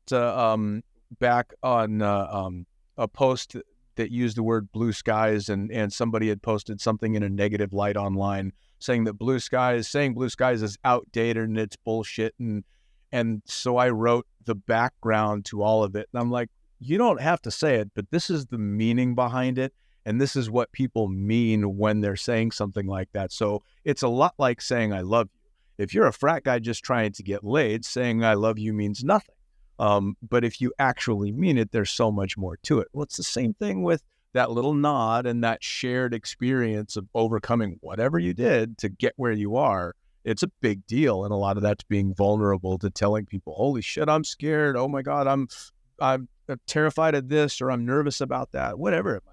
back on a post that used the word blue skies, and somebody had posted something in a negative light online saying that saying blue skies is outdated and it's bullshit. And so I wrote the background to all of it. And I'm like, you don't have to say it, but this is the meaning behind it. And this is what people mean when they're saying something like that. So it's a lot like saying I love you. If you're a frat guy just trying to get laid, saying I love you means nothing. But if you actually mean it, there's so much more to it. Well, it's the same thing with that little nod and that shared experience of overcoming whatever you did to get where you are. It's a big deal. And a lot of that's being vulnerable to telling people, holy shit, I'm scared. Oh my God, I'm terrified of this, or I'm nervous about that, whatever it might be.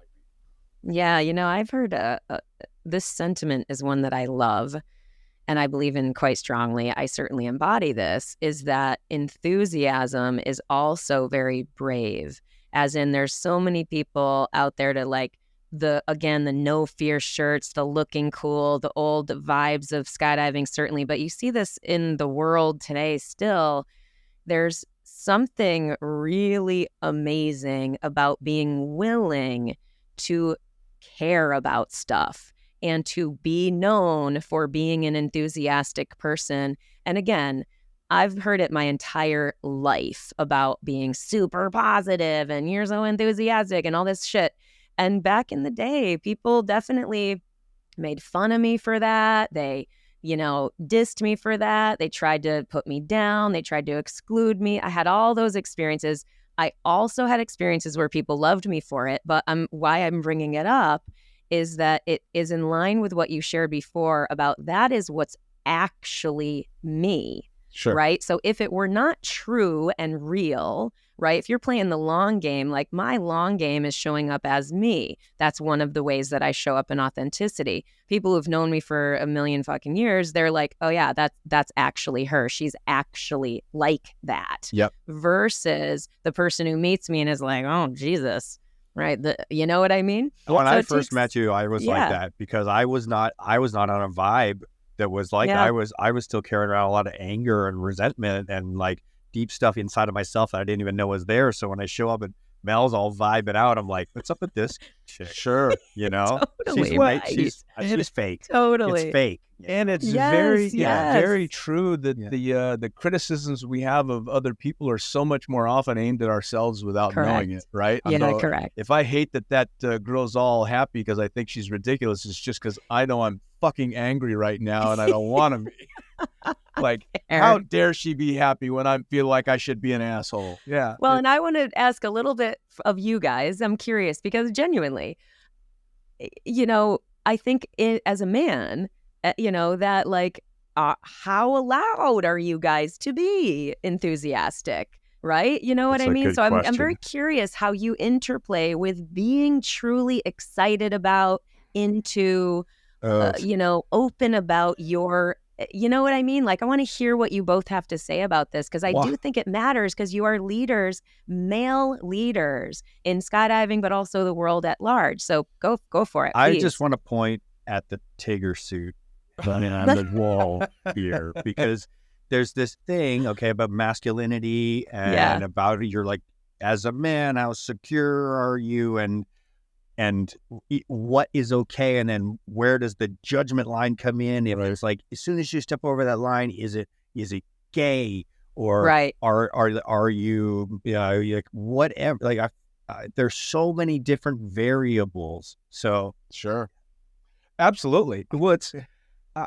Yeah, I've heard this sentiment is one that I love and I believe in quite strongly. I certainly embody this, is that enthusiasm is also very brave. As in, there's so many people out there to like the no fear shirts, the looking cool, the old vibes of skydiving, certainly. But you see this in the world today still. There's something really amazing about being willing to care about stuff and to be known for being an enthusiastic person. And again, I've heard it my entire life about being super positive and you're so enthusiastic and all this shit. And back in the day, people definitely made fun of me for that. They, dissed me for that. They tried to put me down. They tried to exclude me. I had all those experiences. I also had experiences where people loved me for it. But why I'm bringing it up is that it is in line with what you shared before about that is what's actually me. Sure. right? So if it were not true and real, right? If you're playing the long game, like my long game is showing up as me. That's one of the ways that I show up in authenticity. People who've known me for a million fucking years, they're like, oh yeah, that's actually her. She's actually like that. Yep. Versus the person who meets me and is like, oh, Jesus, right? You know what I mean? When So I it first takes- met you, I was yeah. like that because I was not on a vibe that was like Yeah. I was still carrying around a lot of anger and resentment and like deep stuff inside of myself that I didn't even know was there. So when I show up and Mel's all vibing out, I'm like, what's up with this chick? Sure. You know, Totally she's right. she's fake. Totally. It's fake. And it's Yes, very true that Yeah. the criticisms we have of other people are so much more often aimed at ourselves without knowing it, right? Yeah, So correct. if I hate that girl's all happy because I think she's ridiculous, it's just because I know I'm fucking angry right now and I don't want to be. Like, how dare she be happy when I feel like I should be an asshole? Yeah. Well, and I want to ask a little bit of you guys. I'm curious because genuinely, you know, I think as a man, you know, that like, how allowed are you guys to be enthusiastic? Right? You know what That's I a mean? good So I'm question. very curious how you interplay with being truly excited about, into, you know, open about your, you know what I mean? Like, I want to hear what you both have to say about this because I Wow. do think it matters because you are leaders, male leaders in skydiving, but also the world at large. So go for it. I Please. just want to point at the Tigger suit on the wall here because there's this thing, okay, about masculinity and about you're like, as a man, how secure are you and what is okay, and then where does the judgment line come in? If it's like as soon as you step over that line, is it gay or Right. are you like whatever? Like there's so many different variables. So Sure. Absolutely.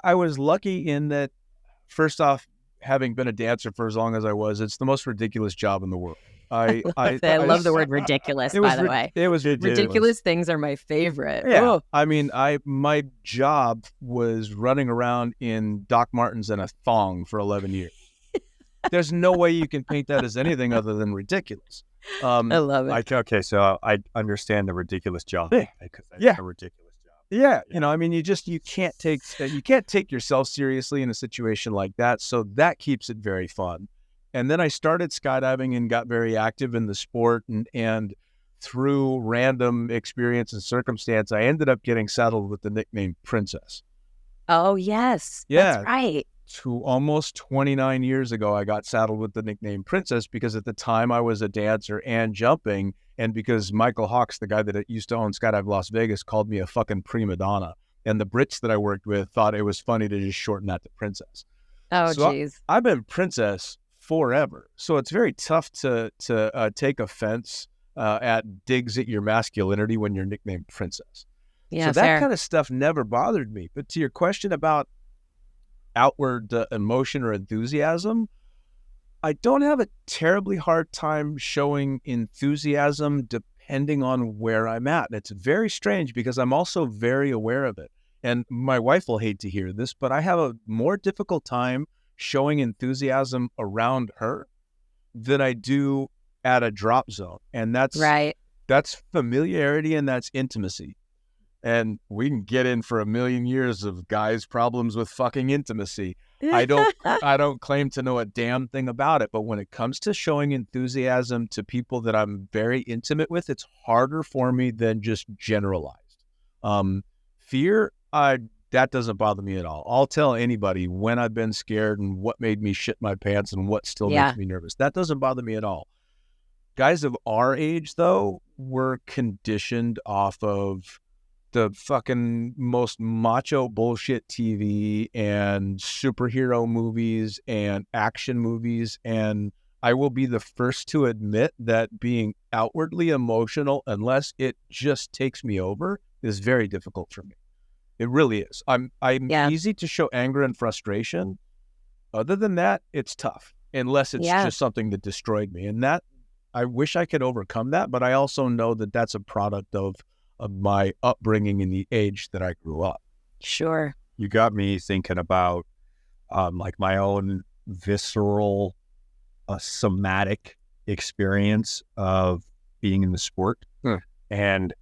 I was lucky in that, first off, having been a dancer for as long as I was, it's the most ridiculous job in the world. I love the word ridiculous, by the way. It was Ridiculous things are my favorite. Yeah. Oh, I mean, my job was running around in Doc Martens and a thong for 11 years. There's no way you can paint that as anything other than ridiculous. I love it. Okay, so I understand the ridiculous job. Yeah. Because that's Yeah. a ridiculous job. Yeah, you know, I mean, you can't take yourself seriously in a situation like that. So that keeps it very fun. And then I started skydiving and got very active in the sport, and through random experience and circumstance, I ended up getting saddled with the nickname Princess. Oh, yes. Yeah. That's right. To almost 29 years ago, I got saddled with the nickname Princess because at the time I was a dancer and jumping, and because Michael Hawks, the guy that used to own Skydive Las Vegas, called me a fucking prima donna. And the Brits that I worked with thought it was funny to just shorten that to Princess. Oh, So geez. I've been Princess forever. So it's very tough to take offense at digs at your masculinity when you're nicknamed Princess. Yeah, So that fair. kind of stuff never bothered me. But to your question about outward emotion or enthusiasm, I don't have a terribly hard time showing enthusiasm depending on where I'm at. And it's very strange because I'm also very aware of it. And my wife will hate to hear this, but I have a more difficult time showing enthusiasm around her than I do at a drop zone. And that's Right. that's familiarity and that's intimacy. And we can get in for a million years of guys' problems with fucking intimacy. I don't claim to know a damn thing about it, but when it comes to showing enthusiasm to people that I'm very intimate with, it's harder for me than just generalized. Fear, that doesn't bother me at all. I'll tell anybody when I've been scared and what made me shit my pants and what still Yeah. makes me nervous. That doesn't bother me at all. Guys of our age, though, were conditioned off of the fucking most macho bullshit TV and superhero movies and action movies. And I will be the first to admit that being outwardly emotional, unless it just takes me over, is very difficult for me. It really is. I'm Yeah. easy to show anger and frustration. Other than that, it's tough, unless it's Yeah. just something that destroyed me. And that, I wish I could overcome that, but I also know that that's a product of my upbringing and the age that I grew up. Sure. You got me thinking about like my own visceral, somatic experience of being in the sport and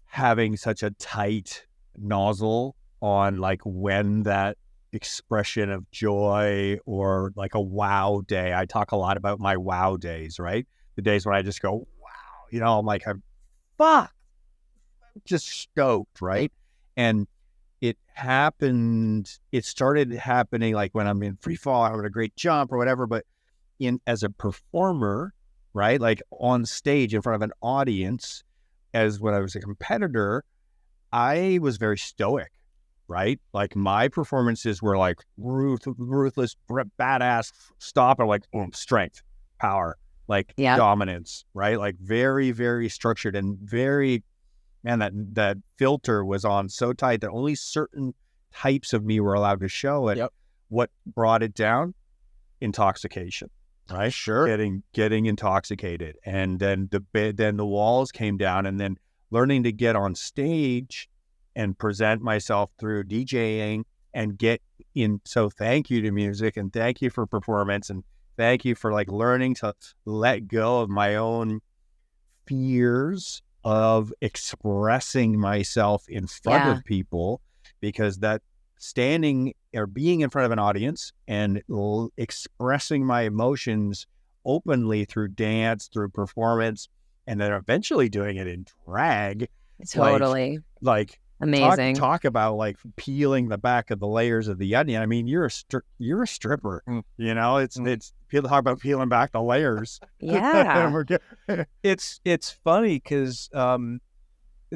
having such a tight nozzle on like when that expression of joy or like a wow day. I talk a lot about my wow days, right? The days when I just go, wow, I'm like, I'm just stoked, right? And it started happening like when I'm in free fall, having a great jump or whatever, but as a performer, right? Like on stage in front of an audience, as when I was a competitor, I was very stoic, right? Like my performances were like ruthless, badass, stop, or like boom, strength, power, like dominance, right? Like very, very structured and very, man, that filter was on so tight that only certain types of me were allowed to show it. What brought it down? Intoxication. Right, sure. Getting intoxicated, and then the walls came down, and then learning to get on stage and present myself through DJing and get in. So thank you to music, and thank you for performance, and thank you for like learning to let go of my own fears of expressing myself in front of people, because that standing or being in front of an audience and expressing my emotions openly through dance, through performance, and then eventually doing it in drag. Totally. Like amazing. Talk about like peeling the back of the layers of the onion. I mean, you're a stripper, it's people talk about peeling back the layers. Yeah. It's funny because the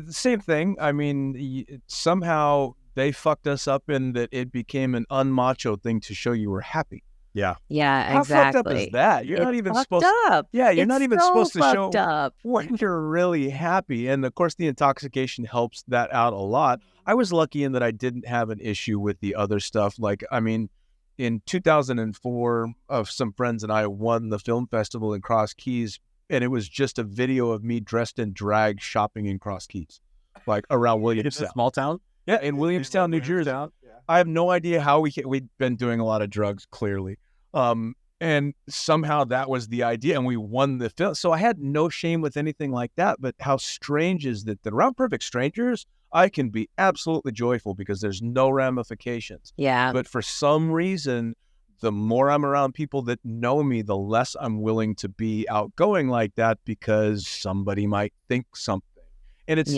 same thing. I mean, somehow they fucked us up in that it became an unmacho thing to show you were happy. Yeah, How exactly. fucked up is that? You're not even supposed up. Yeah, you're not even supposed to show up when you're really happy. And of course, the intoxication helps that out a lot. I was lucky in that I didn't have an issue with the other stuff. Like, I mean, in 2004, some friends and I won the film festival in Cross Keys, and it was just a video of me dressed in drag shopping in Cross Keys, like around Williamstown. Small town? Yeah, in Williamstown, New Jersey. Yeah. I have no idea how we'd been doing a lot of drugs, clearly. And somehow that was the idea, and we won the film. So I had no shame with anything like that. But how strange is that around perfect strangers, I can be absolutely joyful because there's no ramifications. Yeah. But for some reason, the more I'm around people that know me, the less I'm willing to be outgoing like that because somebody might think something. And it's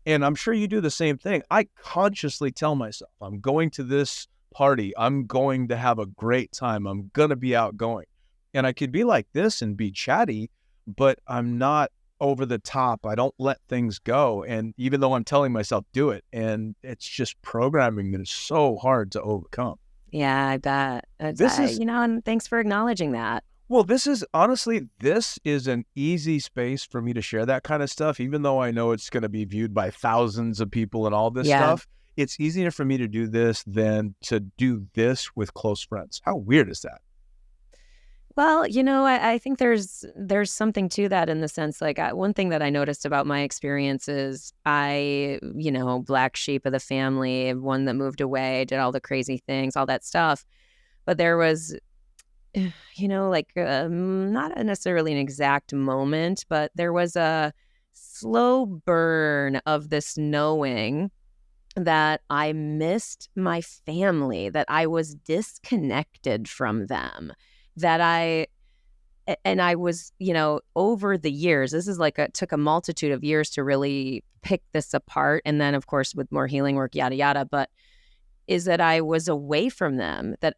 and I'm sure you do the same thing. I consciously tell myself, I'm going to this party. I'm going to have a great time. I'm going to be outgoing. And I could be like this and be chatty, but I'm not over the top. I don't let things go. And even though I'm telling myself, do it. And it's just programming that is so hard to overcome. Yeah, I bet. And thanks for acknowledging that. Well, this is an easy space for me to share that kind of stuff, even though I know it's going to be viewed by thousands of people and all this stuff. It's easier for me to do this than to do this with close friends. How weird is that? Well, I think there's something to that in the sense, like one thing that I noticed about my experience is I, black sheep of the family, one that moved away, did all the crazy things, all that stuff. But there was, not necessarily an exact moment, but there was a slow burn of this knowing that I missed my family, that I was disconnected from them, that I was, over the years, this is like took a multitude of years to really pick this apart. And then, of course, with more healing work, yada, yada, but is that I was away from them, that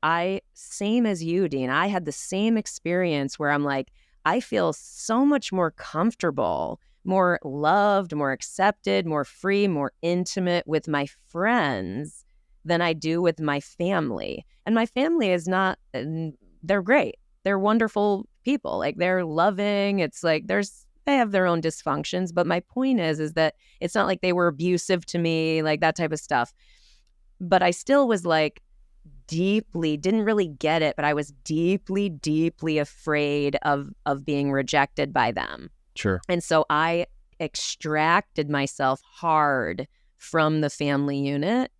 same as you, Dean, I had the same experience where I'm like, I feel so much more comfortable, more loved, more accepted, more free, more intimate with my friends than I do with my family. And my family is not, they're great. They're wonderful people. Like they're loving. It's like they have their own dysfunctions. But my point is that it's not like they were abusive to me, like that type of stuff. But I still was like didn't really get it, but I was deeply, deeply afraid of being rejected by them. Sure. And so I extracted myself hard from the family unit.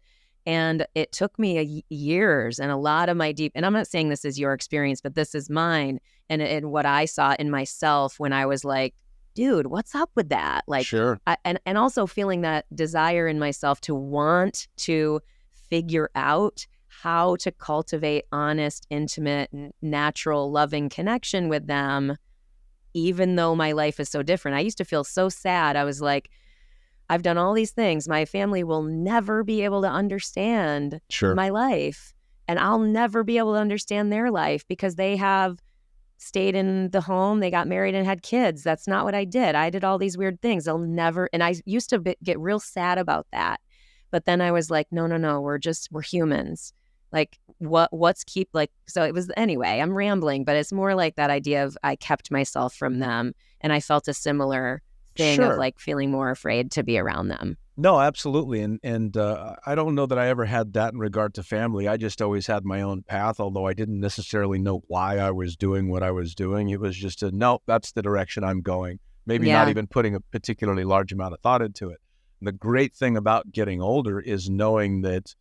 And it took me years and a lot of my deep, and I'm not saying this is your experience, but this is mine and what I saw in myself when I was like, dude, what's up with that? Like, Sure. and also feeling that desire in myself to want to figure out how to cultivate honest, intimate, natural, loving connection with them, even though my life is so different. I used to feel so sad. I was like, I've done all these things. My family will never be able to understand Sure. my life, and I'll never be able to understand their life because they have stayed in the home, they got married and had kids. That's not what I did. I did all these weird things. They'll never, and I used to get real sad about that. But then I was like, no, we're humans. Like what's keep like, so it was, anyway, I'm rambling, but it's more like that idea of I kept myself from them, and I felt a similar thing Sure. of like feeling more afraid to be around them. No, absolutely. And I don't know that I ever had that in regard to family. I just always had my own path, although I didn't necessarily know why I was doing what I was doing. It was just no, that's the direction I'm going. Maybe not even putting a particularly large amount of thought into it. And the great thing about getting older is knowing that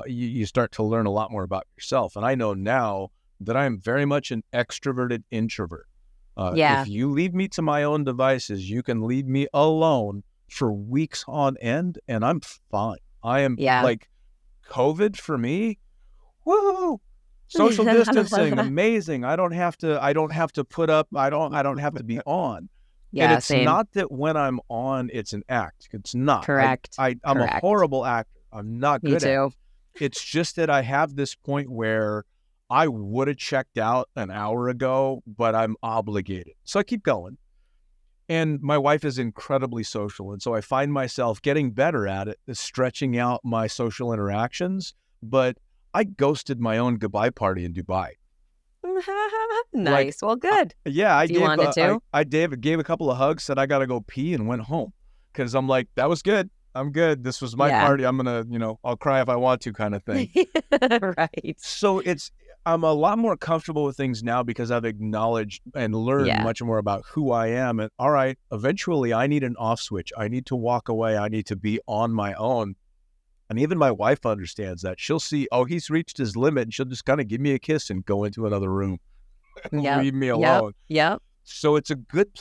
you start to learn a lot more about yourself. And I know now that I am very much an extroverted introvert. If you leave me to my own devices, you can leave me alone for weeks on end, and I'm fine. I am like COVID for me. Woo! Social distancing, amazing. I don't have to put up. I don't have to be on. Yeah, and it's same. not that when I'm on, it's an act. It's not. Correct. I'm a horrible actor. I'm not good at it. It's just that I have this point where I would have checked out an hour ago, but I'm obligated. So I keep going. And my wife is incredibly social. And so I find myself getting better at it, stretching out my social interactions. But I ghosted my own goodbye party in Dubai. Nice. Well, good. Yeah. I gave a couple of hugs, said I got to go pee, and went home. Because I'm like, that was good. I'm good. This was my party. I'm going to, I'll cry if I want to kind of thing. Right. So I'm a lot more comfortable with things now because I've acknowledged and learned much more about who I am. And all right, eventually I need an off switch. I need to walk away. I need to be on my own. And even my wife understands that. She'll see, he's reached his limit, and she'll just kind of give me a kiss and go into another room. Leave me alone. Yep. So it's a good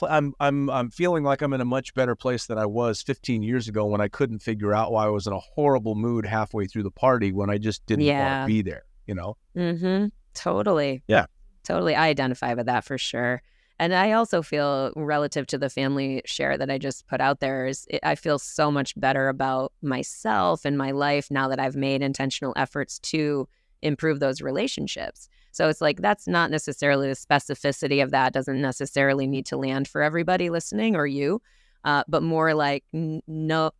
I'm feeling like I'm in a much better place than I was 15 years ago when I couldn't figure out why I was in a horrible mood halfway through the party when I just didn't want to be there, Mm-hmm. Totally. Yeah. Totally. I identify with that for sure. And I also feel, relative to the family share that I just put out there, I feel so much better about myself and my life now that I've made intentional efforts to improve those relationships. So it's like, that's not necessarily the specificity of that doesn't necessarily need to land for everybody listening or you, but more like no,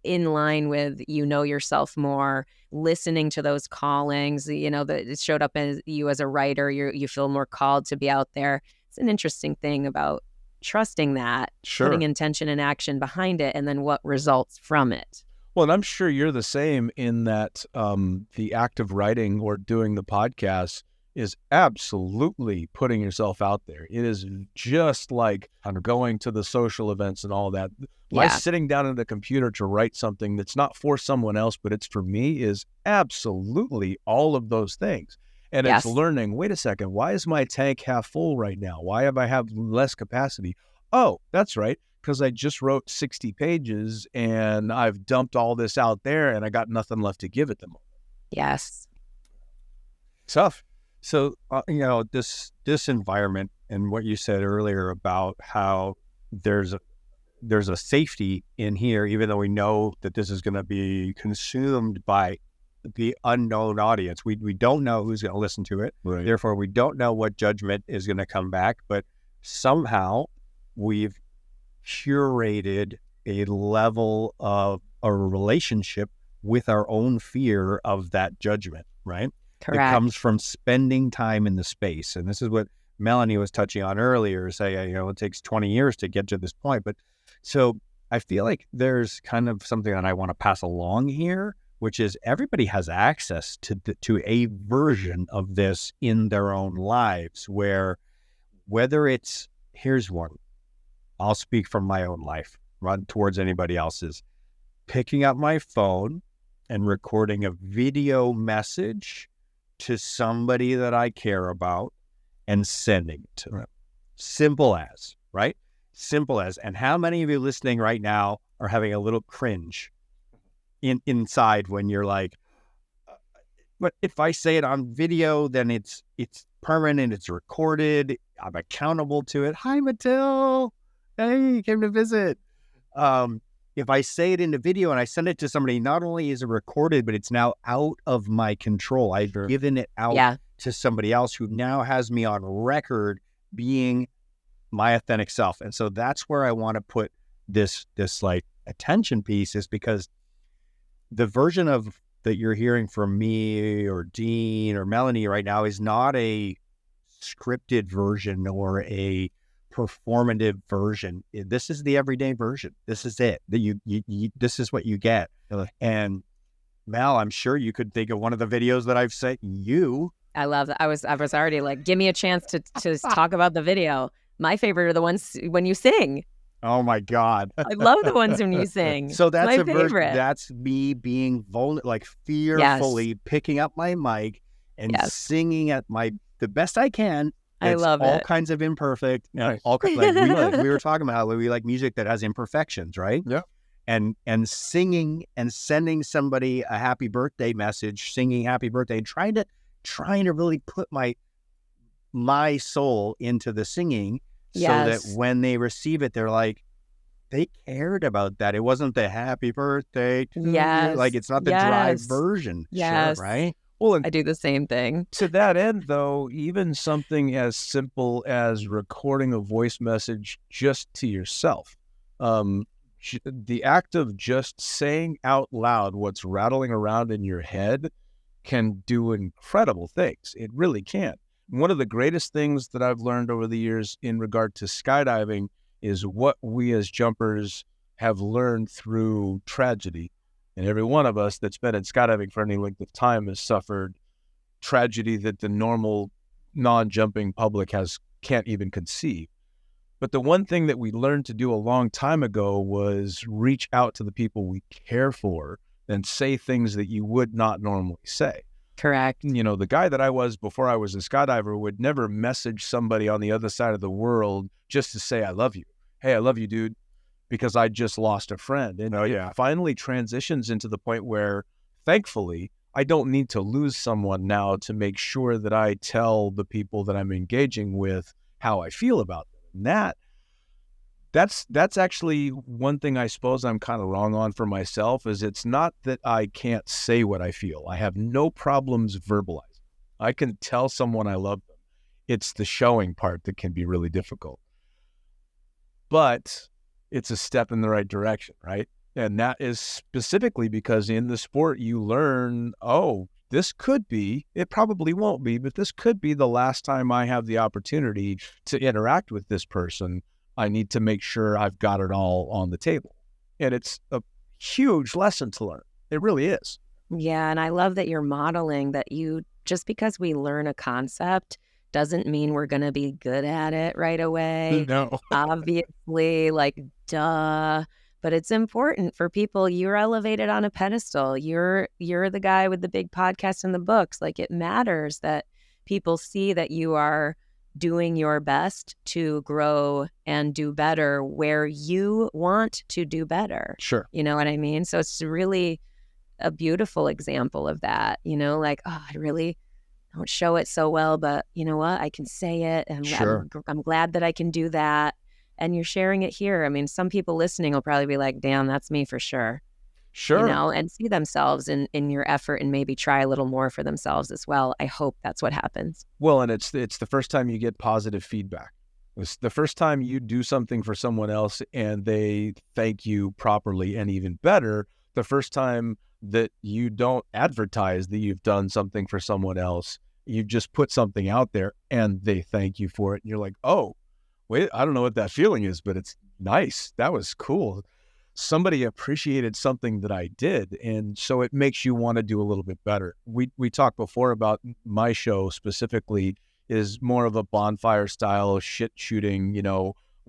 in line with yourself more, listening to those callings, that it showed up as you as a writer, you feel more called to be out there. It's an interesting thing about trusting that, putting intention and action behind it, and then what results from it. Well, and I'm sure you're the same in that the act of writing or doing the podcast is absolutely putting yourself out there. It is just like going to the social events and all that. My sitting down at the computer to write something that's not for someone else, but it's for me, is absolutely all of those things. And it's learning, wait a second, why is my tank half full right now? Why have I have less capacity? Oh, that's right, because I just wrote 60 pages and I've dumped all this out there and I got nothing left to give at the moment. Yes. Tough. So, this environment and what you said earlier about how there's a safety in here, even though we know that this is going to be consumed by the unknown audience. We don't know who's going to listen to it. Right. Therefore, we don't know what judgment is going to come back. But somehow we've curated a level of a relationship with our own fear of that judgment, right? Correct. It comes from spending time in the space. And this is what Melanie was touching on earlier, saying, it takes 20 years to get to this point. But so I feel like there's kind of something that I want to pass along here, which is everybody has access to a version of this in their own lives, where whether it's, here's one, I'll speak from my own life, run towards anybody else's, picking up my phone and recording a video message to somebody that I care about and sending it to them. Simple as, right? Simple as. And how many of you listening right now are having a little cringe inside when you're like, but if I say it on video, then it's permanent, it's recorded, I'm accountable to it. Hi, Matil. Hey, you came to visit. If I say it in the video and I send it to somebody, not only is it recorded, but it's now out of my control. I've given it out to somebody else who now has me on record being my authentic self. And so that's where I want to put this like attention piece, is because the version of that you're hearing from me or Dean or Melanie right now is not a scripted version or a performative version. This is the everyday version. This is it. That you this is what you get. And Mel, I'm sure you could think of one of the videos that I've sent you. I love that. I was already like, give me a chance to talk about the video. My favorite are the ones when you sing. Oh my God. I love the ones when you sing. So that's my favorite. Version. That's me being vulnerable, like fearfully picking up my mic and singing at the best I can. I love all kinds of imperfect. All like we were talking about how we like music that has imperfections, right? Yeah. And singing and sending somebody a happy birthday message, singing happy birthday, and trying to really put my soul into the singing, so that when they receive it, they're like, they cared about that. It wasn't the happy birthday. Like it's not the dry version. Yes. Sure, right? Well, and I do the same thing. To that end, though, even something as simple as recording a voice message just to yourself, the act of just saying out loud what's rattling around in your head can do incredible things. It really can. One of the greatest things that I've learned over the years in regard to skydiving is what we as jumpers have learned through tragedy. And every one of us that's been in skydiving for any length of time has suffered tragedy that the normal non-jumping public can't even conceive. But the one thing that we learned to do a long time ago was reach out to the people we care for and say things that you would not normally say. Correct. You know, the guy that I was before I was a skydiver would never message somebody on the other side of the world just to say, I love you. Hey, I love you, dude, because I just lost a friend. And it finally transitions into the point where, thankfully, I don't need to lose someone now to make sure that I tell the people that I'm engaging with how I feel about them. And that's actually one thing I suppose I'm kind of wrong on for myself, is it's not that I can't say what I feel. I have no problems verbalizing. I can tell someone I love them. It's the showing part that can be really difficult. But it's a step in the right direction, right? And that is specifically because in the sport you learn, this could be, it probably won't be, but this could be the last time I have the opportunity to interact with this person. I need to make sure I've got it all on the table. And it's a huge lesson to learn. It really is. Yeah, and I love that you're modeling that just because we learn a concept doesn't mean we're going to be good at it right away. No. Obviously, like, duh. But it's important for people. You're elevated on a pedestal. You're the guy with the big podcast and the books. Like, it matters that people see that you are doing your best to grow and do better where you want to do better. Sure. You know what I mean? So it's really a beautiful example of that, like, I really don't show it so well, but you know what? I can say it, and sure. I'm glad that I can do that. And you're sharing it here. I mean, some people listening will probably be like, damn, that's me for sure. Sure. And see themselves in your effort and maybe try a little more for themselves as well. I hope that's what happens. Well, and it's the first time you get positive feedback. It's the first time you do something for someone else and they thank you properly, and even better, the first time that you don't advertise that you've done something for someone else. You just put something out there and they thank you for it. And you're like, oh, wait, I don't know what that feeling is, but it's nice. That was cool. Somebody appreciated something that I did. And so it makes you want to do a little bit better. We talked before about my show specifically is more of a bonfire style shit shooting,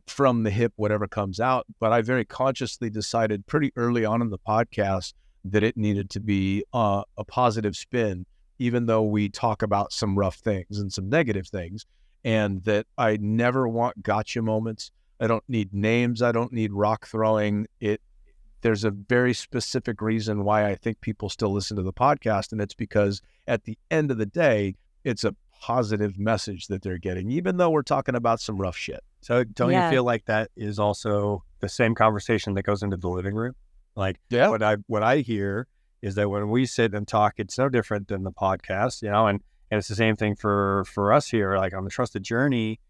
from the hip, whatever comes out. But I very consciously decided pretty early on in the podcast that it needed to be a positive spin, even though we talk about some rough things and some negative things, and that I never want gotcha moments. I don't need names. I don't need rock throwing. There's a very specific reason why I think people still listen to the podcast, and it's because at the end of the day, it's a positive message that they're getting, even though we're talking about some rough shit. So don't you feel like that is also the same conversation that goes into the living room? Like what I hear is that when we sit and talk, it's no different than the podcast, and it's the same thing for us here. Like on the Trusted Journey,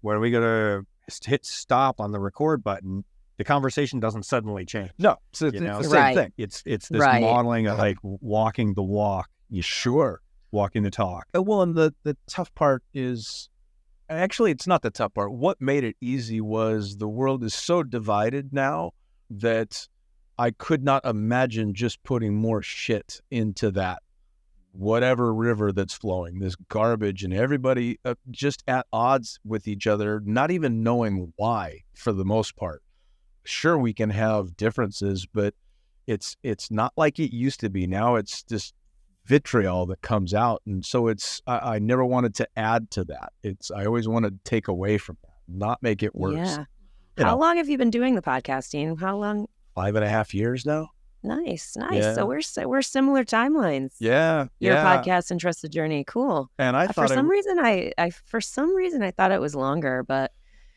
when we go to hit stop on the record button, the conversation doesn't suddenly change. No, it's the same thing. It's this modeling of like walking the walk. Walking the talk. Well, and the tough part is, actually, it's not the tough part. What made it easy was the world is so divided now that I could not imagine just putting more shit into that whatever river that's flowing, this garbage, and everybody just at odds with each other, not even knowing why for the most part. Sure, we can have differences, but it's not like it used to be. Now it's just vitriol that comes out, and so I never wanted to add to that. I always wanted to take away from that, not make it worse. Yeah. How long have you been doing the podcasting? How long? 5.5 years now. Nice. Yeah. So we're similar timelines. Yeah. Your podcast and Trust the Journey. Cool. And I thought for some reason I thought it was longer, but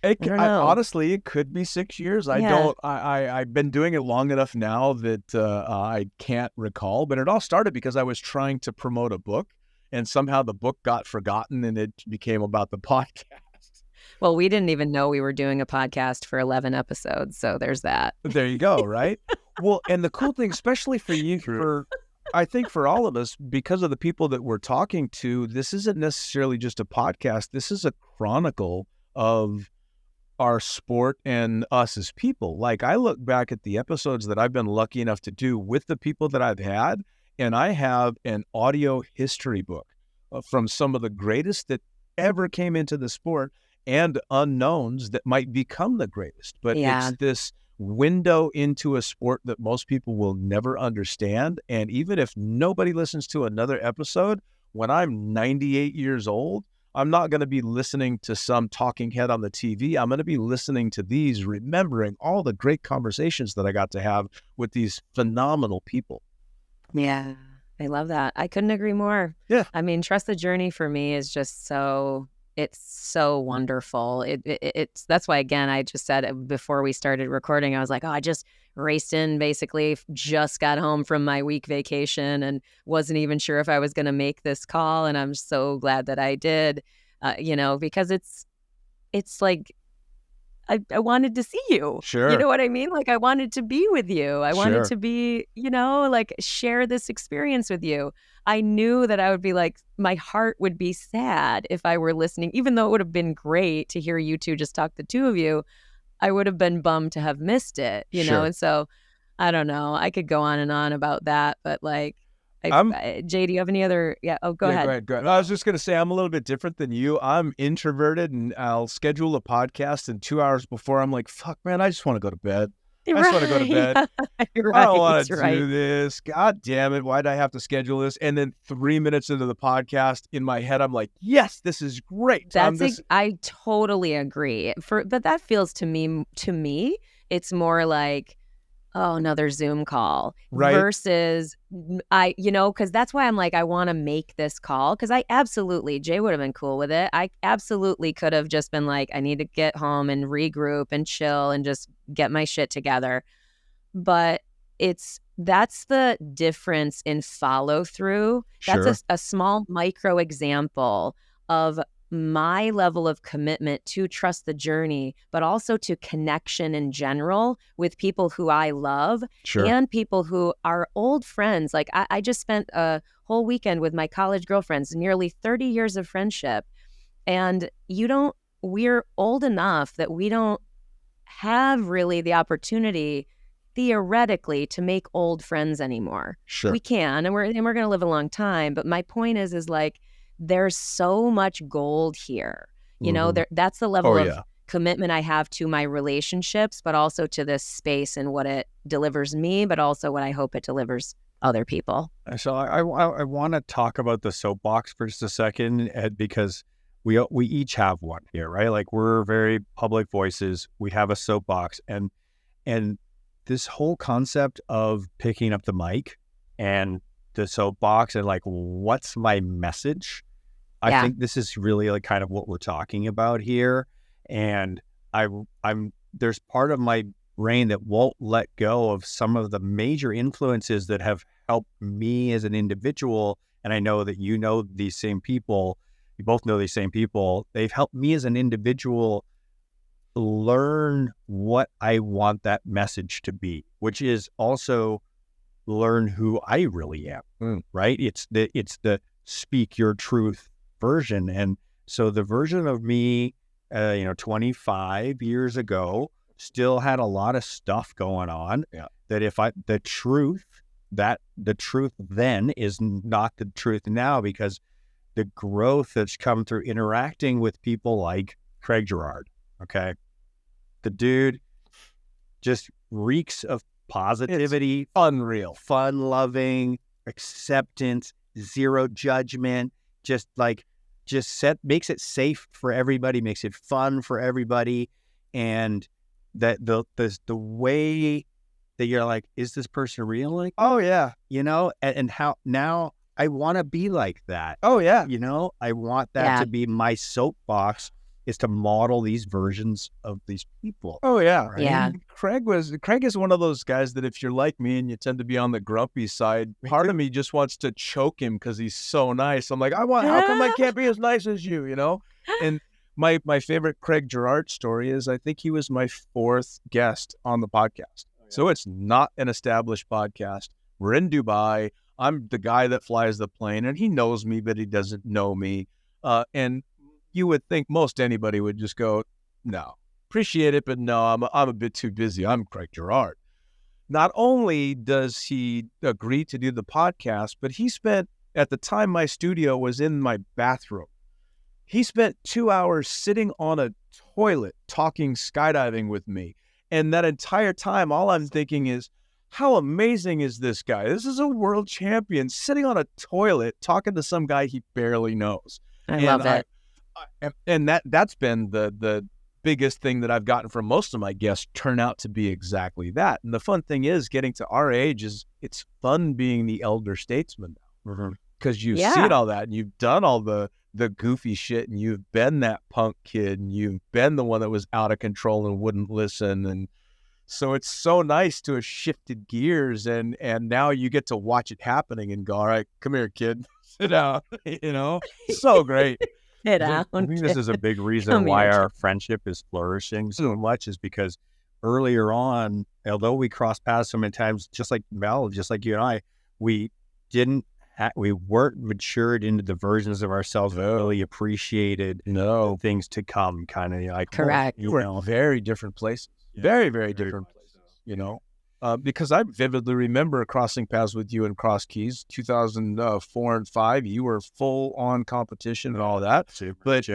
I don't know. Honestly, it could be 6 years. I've been doing it long enough now that I can't recall, but it all started because I was trying to promote a book, and somehow the book got forgotten and it became about the podcast. Well, we didn't even know we were doing a podcast for 11 episodes, so there's that. There you go, right? Well, and the cool thing, especially for you, I think for all of us, because of the people that we're talking to, this isn't necessarily just a podcast. This is a chronicle of our sport and us as people. Like, I look back at the episodes that I've been lucky enough to do with the people that I've had, and I have an audio history book from some of the greatest that ever came into the sport and unknowns that might become the greatest. But it's this window into a sport that most people will never understand. And even if nobody listens to another episode, when I'm 98 years old, I'm not going to be listening to some talking head on the TV. I'm going to be listening to these, remembering all the great conversations that I got to have with these phenomenal people. Yeah, I love that. I couldn't agree more. Yeah. I mean, Trust the Journey for me is just it's so wonderful. It's that's why, again, I just said before we started recording, I was like, I just raced in, basically just got home from my week vacation and wasn't even sure if I was going to make this call. And I'm so glad that I did, because it's like, I wanted to see you. Sure. You know what I mean? Like, I wanted to be with you. I wanted to be, like share this experience with you. I knew that I would be like, my heart would be sad if I were listening, even though it would have been great to hear you two just talk, the two of you. I would have been bummed to have missed it, know? And so I don't know. I could go on and on about that, but like, Jay, do you have any other? Yeah. Oh, go ahead. Go ahead. I was just going to say, I'm a little bit different than you. I'm introverted, and I'll schedule a podcast, and 2 hours before, I'm like, fuck, man, I just want to go to bed. I just want to go to bed. Right. I don't want to do this. God damn it. Why'd I have to schedule this? And then 3 minutes into the podcast, in my head, I'm like, yes, this is great. I totally agree. But that feels to me, it's more like, oh, another Zoom call, right? Versus because that's why I'm like, I want to make this call, because Jay would have been cool with it. I absolutely could have just been like, I need to get home and regroup and chill and just get my shit together. But that's the difference in follow through. That's a small micro example of my level of commitment to Trust the Journey, but also to connection in general with people who I love and people who are old friends. Like I just spent a whole weekend with my college girlfriends, nearly 30 years of friendship. And we're old enough that we don't have really the opportunity theoretically to make old friends anymore. We can, and we're going to live a long time. But my point is like, there's so much gold here. That's the level of commitment I have to my relationships, but also to this space and what it delivers me, but also what I hope it delivers other people. So I want to talk about the soapbox for just a second, Ed, because we each have one here, right? Like, we're very public voices. We have a soapbox, and this whole concept of picking up the mic and the soapbox and like, what's my message? I think this is really like kind of what we're talking about here. And I'm there's part of my brain that won't let go of some of the major influences that have helped me as an individual. And I know that you know these same people. You both know these same people. They've helped me as an individual learn what I want that message to be, which is also learn who I really am, right? It's the speak your truth version. And so the version of me, 25 years ago, still had a lot of stuff going on that the truth then is not the truth now, because the growth that's come through interacting with people like Craig Girard, okay? The dude just reeks of positivity, it's unreal, fun-loving, acceptance, zero judgment, makes it safe for everybody, makes it fun for everybody. And that the way that you're like, is this person real? Like, oh yeah, and how now I want to be like that. Oh yeah, I want that to be my soapbox, is to model these versions of these people. Oh yeah, right? Yeah. Craig is one of those guys that if you're like me and you tend to be on the grumpy side, part of me just wants to choke him because he's so nice. I'm like, how come I can't be as nice as you? And my favorite Craig Girard story is, I think he was my 4th guest on the podcast. So it's not an established podcast. We're in Dubai. I'm the guy that flies the plane, and he knows me, but he doesn't know me. And you would think most anybody would just go, no, appreciate it, but no, I'm a bit too busy. I'm Craig Girard. Not only does he agree to do the podcast, but he spent, at the time my studio was in my bathroom, he spent 2 hours sitting on a toilet talking skydiving with me. And that entire time, all I'm thinking is, how amazing is this guy? This is a world champion sitting on a toilet talking to some guy he barely knows. I love it. And that's been the biggest thing that I've gotten from most of my guests turn out to be exactly that. And the fun thing is, getting to our age it's fun being the elder statesman now, because you've seen all that and you've done all the goofy shit, and you've been that punk kid, and you've been the one that was out of control and wouldn't listen. And so it's so nice to have shifted gears, and now you get to watch it happening and go, all right, come here, kid, sit down, so great. Sit down. I think this is a big reason why our friendship is flourishing so much, is because earlier on, although we crossed paths so many times, just like Mel, just like you and I, we weren't matured into the versions of ourselves that really appreciated the things to come, kind of like. Correct. You were in very different places, very, very different places, because I vividly remember crossing paths with you in Cross Keys, 2004 and 5. You were full on competition and all that. But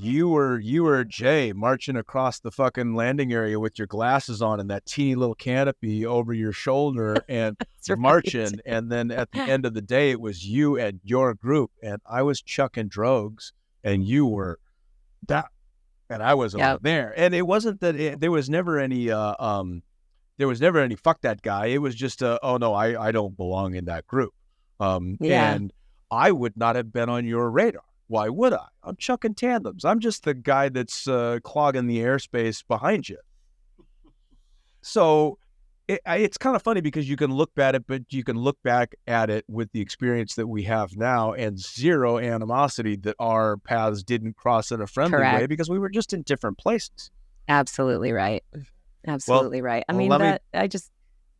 you were Jay marching across the fucking landing area with your glasses on and that teeny little canopy over your shoulder and marching. And then at the end of the day, it was you and your group, and I was chucking drogues, and you were that, and I was over there. And it wasn't that there was never any fuck that guy. It was just oh no, I don't belong in that group. And I would not have been on your radar. Why would I? I'm chucking tandems. I'm just the guy that's clogging the airspace behind you. So it's kind of funny because you can look at it, but you can look back at it with the experience that we have now and zero animosity that our paths didn't cross in a friendly way, because we were just in different places. Absolutely right. Absolutely right. I mean, go ahead. I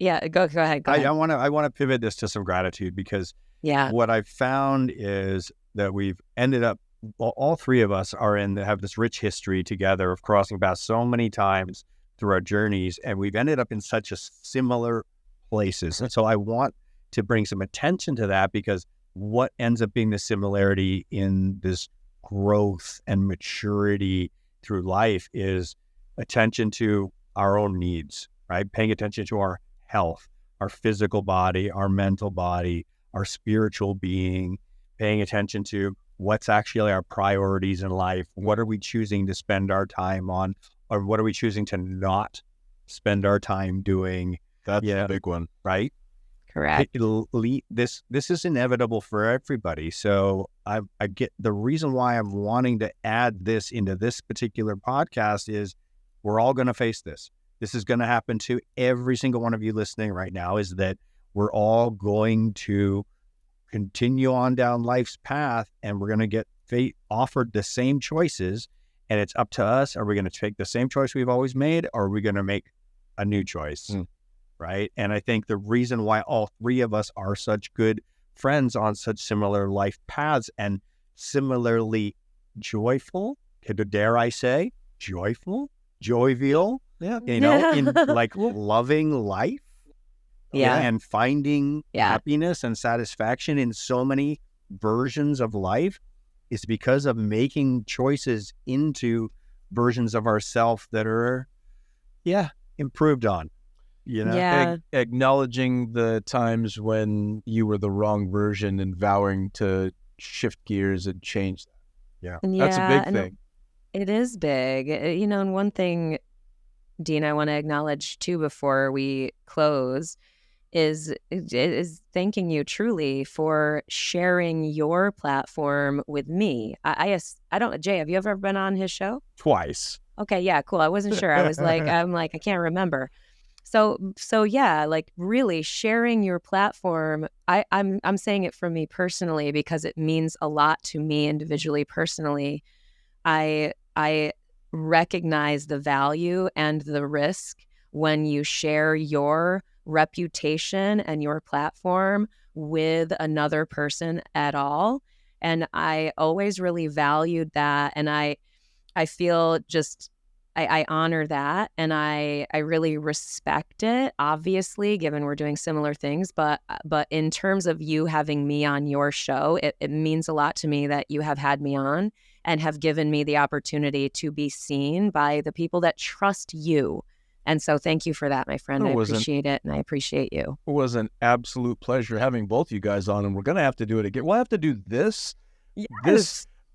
want to pivot this to some gratitude, because what I've found is that we've ended up, all three of us have this rich history together of crossing paths so many times through our journeys, and we've ended up in such a similar places. And so I want to bring some attention to that, because what ends up being the similarity in this growth and maturity through life is attention to our own needs, right? Paying attention to our health, our physical body, our mental body, our spiritual being, paying attention to what's actually our priorities in life. What are we choosing to spend our time on, or what are we choosing to not spend our time doing? That's the big one, right? Correct. This is inevitable for everybody. So I get the reason why I'm wanting to add this into this particular podcast is we're all going to face this. This is going to happen to every single one of you listening right now, is that we're all going to continue on down life's path, and we're going to get offered the same choices, and it's up to us. Are we going to take the same choice we've always made, or are we going to make a new choice? Right? And I think the reason why all three of us are such good friends on such similar life paths and similarly joyful, dare I say, jovial, in like loving life, and finding happiness and satisfaction in so many versions of life, is because of making choices into versions of ourselves that are, improved on. Acknowledging the times when you were the wrong version and vowing to shift gears and change that. That's a big thing. It is big. And one thing, Dean, I want to acknowledge too before we close is thanking you truly for sharing your platform with me. I don't, Jay, have you ever been on his show? Twice. Okay, yeah, cool. I wasn't sure. I was like, I can't remember. So yeah, like really sharing your platform. I'm saying it for me personally because it means a lot to me individually, personally. I recognize the value and the risk when you share your reputation and your platform with another person at all. And I always really valued that. And I feel just, I honor that, and I really respect it, obviously, given we're doing similar things. But in terms of you having me on your show, it means a lot to me that you have had me on and have given me the opportunity to be seen by the people that trust you. And so thank you for that, my friend. I appreciate it, and I appreciate you. It was an absolute pleasure having both you guys on, and we're going to have to do it again. We'll have to do this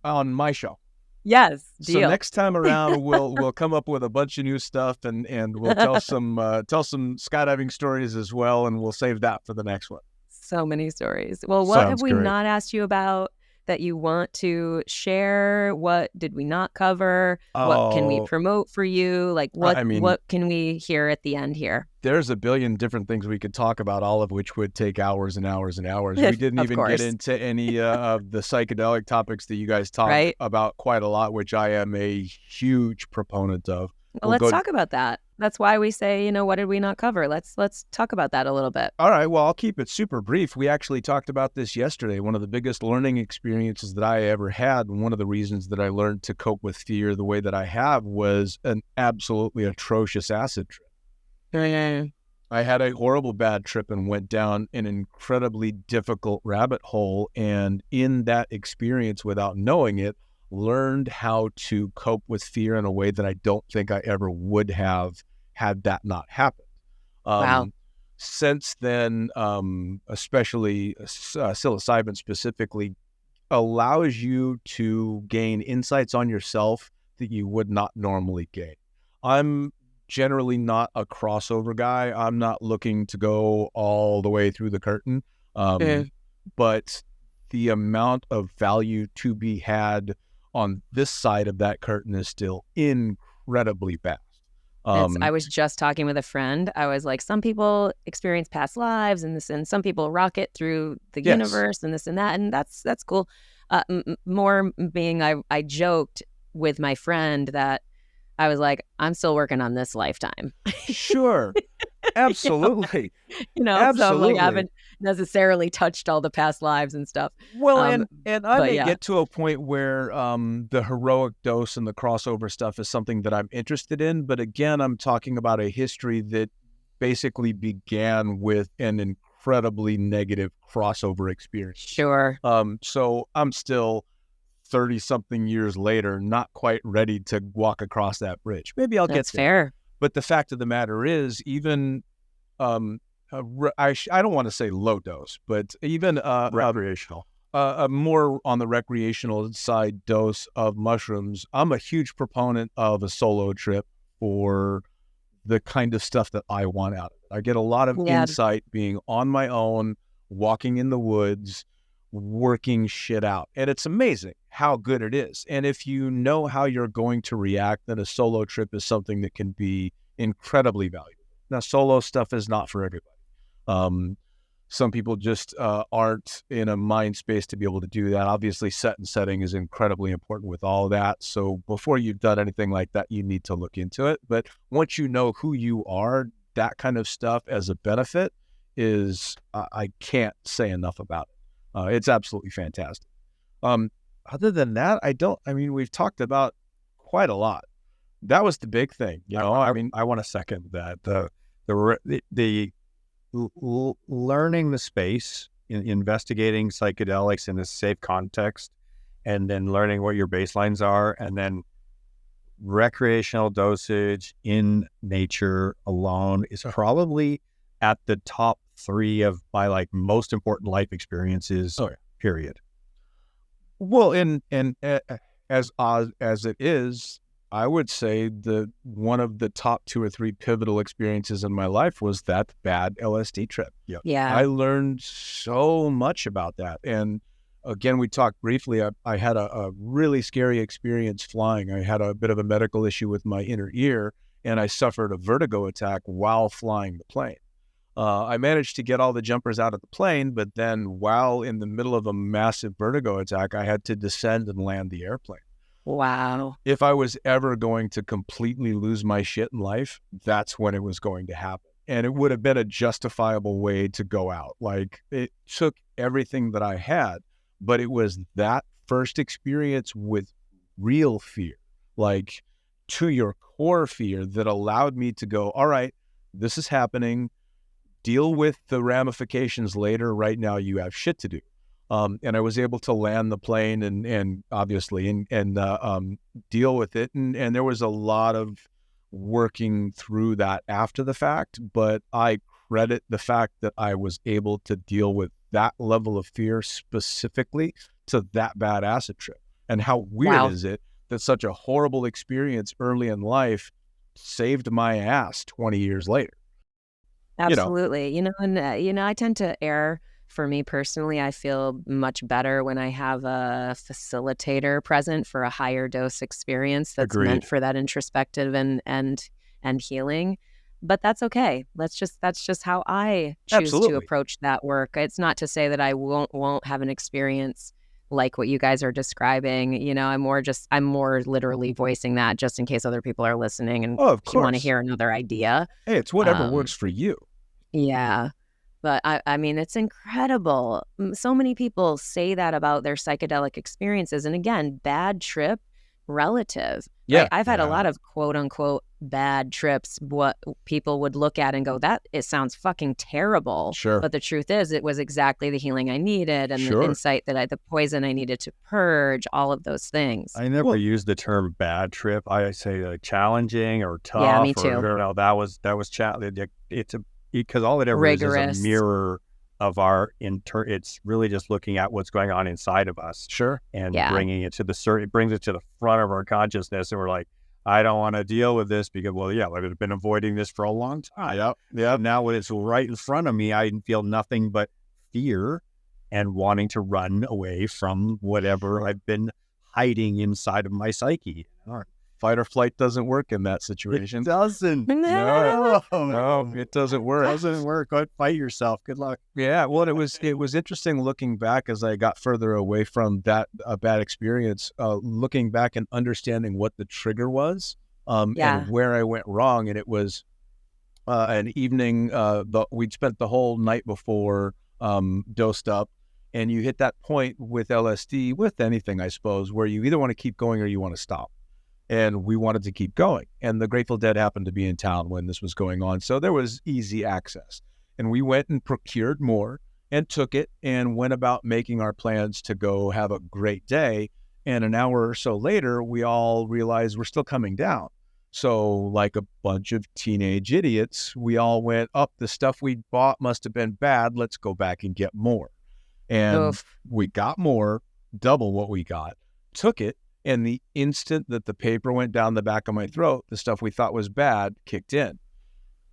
on my show. Yes, deal. So next time around, we'll come up with a bunch of new stuff, and we'll tell some skydiving stories as well, and we'll save that for the next one. So many stories. Well, what have we not asked you about that you want to share? What did we not cover? What can we promote for you? Like what can we hear at the end here? There's a billion different things we could talk about, all of which would take hours and hours and hours. We didn't even get into any of the psychedelic topics that you guys talk about quite a lot, which I am a huge proponent of. Well, let's talk about that. That's why we say, what did we not cover? Let's talk about that a little bit. All right. Well, I'll keep it super brief. We actually talked about this yesterday. One of the biggest learning experiences that I ever had, and one of the reasons that I learned to cope with fear the way that I have, was an absolutely atrocious acid trip. I had a horrible bad trip and went down an incredibly difficult rabbit hole. And in that experience, without knowing it, learned how to cope with fear in a way that I don't think I ever would have had that not happened. Wow. Since then, especially psilocybin specifically, allows you to gain insights on yourself that you would not normally gain. I'm generally not a crossover guy. I'm not looking to go all the way through the curtain. But the amount of value to be had on this side of that curtain is still incredibly vast. I was just talking with a friend. I was like, some people experience past lives and this, and some people rocket through the universe and this and that, and that's cool. More being, I joked with my friend that I was like, I'm still working on this lifetime. Sure. Absolutely. Absolutely. So I'm like, I haven't necessarily touched all the past lives and stuff. Well, and I may get to a point where the heroic dose and the crossover stuff is something that I'm interested in. But again, I'm talking about a history that basically began with an incredibly negative crossover experience. Sure. So I'm still 30-something years later, not quite ready to walk across that bridge. Maybe I'll That's get there. fair. But the fact of the matter is, even I don't want to say low dose, but even Recreational. a more on the recreational side dose of mushrooms, I'm a huge proponent of a solo trip for the kind of stuff that I want out of it. I get a lot of insight being on my own, walking in the woods, working shit out. And it's amazing how good it is. And if you know how you're going to react, then a solo trip is something that can be incredibly valuable. Now, solo stuff is not for everybody. Some people just aren't in a mind space to be able to do that. Obviously, set and setting is incredibly important with all of that. So before you've done anything like that, you need to look into it. But once you know who you are, that kind of stuff as a benefit is, I can't say enough about it. It's absolutely fantastic. Other than that, we've talked about quite a lot. That was the big thing. I want to second that. The learning the space, investigating psychedelics in a safe context, and then learning what your baselines are, and then recreational dosage in nature alone is probably at the top 3 of my most important life experiences. Period. Well, and as odd as it is, I would say that one of the top 2 or 3 pivotal experiences in my life was that bad LSD trip. Yeah. I learned so much about that. And again, we talked briefly, I had a really scary experience flying. I had a bit of a medical issue with my inner ear, and I suffered a vertigo attack while flying the plane. I managed to get all the jumpers out of the plane, but then while in the middle of a massive vertigo attack, I had to descend and land the airplane. Wow. If I was ever going to completely lose my shit in life, that's when it was going to happen. And it would have been a justifiable way to go out. It took everything that I had, but it was that first experience with real fear, to your core fear, that allowed me to go, all right, this is happening. Deal with the ramifications later. Right now, you have shit to do. And I was able to land the plane and obviously deal with it. And there was a lot of working through that after the fact, but I credit the fact that I was able to deal with that level of fear specifically to that bad acid trip. And how weird is it that such a horrible experience early in life saved my ass 20 years later? Absolutely. I tend to err. For me personally, I feel much better when I have a facilitator present for a higher dose experience that's meant for that introspective and healing. But that's okay. That's just how I choose to approach that work. It's not to say that I won't have an experience like what you guys are describing. I'm more literally voicing that just in case other people are listening and want to hear another idea. Hey, it's whatever works for you. Yeah. But I mean, it's incredible. So many people say that about their psychedelic experiences. And again, bad trip, relative. Yeah. Right? I've had a lot of quote unquote bad trips, what people would look at and go, it sounds fucking terrible. Sure. But the truth is, it was exactly the healing I needed and the insight the poison I needed to purge, all of those things. I never use the term bad trip. I say challenging or tough. Yeah, me too. That was challenging. Because all it ever rigorous. Is a mirror of our it's really just looking at what's going on inside of us. Sure. And bringing it to it brings it to the front of our consciousness. And we're like, I don't want to deal with this because, I've been avoiding this for a long time. Yeah. Now when it's right in front of me, I feel nothing but fear and wanting to run away from whatever I've been hiding inside of my psyche. Fight or flight doesn't work in that situation. It doesn't. No, it doesn't work. It doesn't work. Go fight yourself. Good luck. Yeah. Well, it was interesting looking back as I got further away from that bad experience, looking back and understanding what the trigger was, and where I went wrong. And it was an evening. We'd spent the whole night before dosed up, and you hit that point with LSD, with anything, I suppose, where you either want to keep going or you want to stop. And we wanted to keep going. And the Grateful Dead happened to be in town when this was going on. So there was easy access. And we went and procured more and took it and went about making our plans to go have a great day. And an hour or so later, we all realized we're still coming down. So like a bunch of teenage idiots, we all went up. The stuff we bought must have been bad. Let's go back and get more. And we got more, double what we got, took it. And the instant that the paper went down the back of my throat, the stuff we thought was bad kicked in.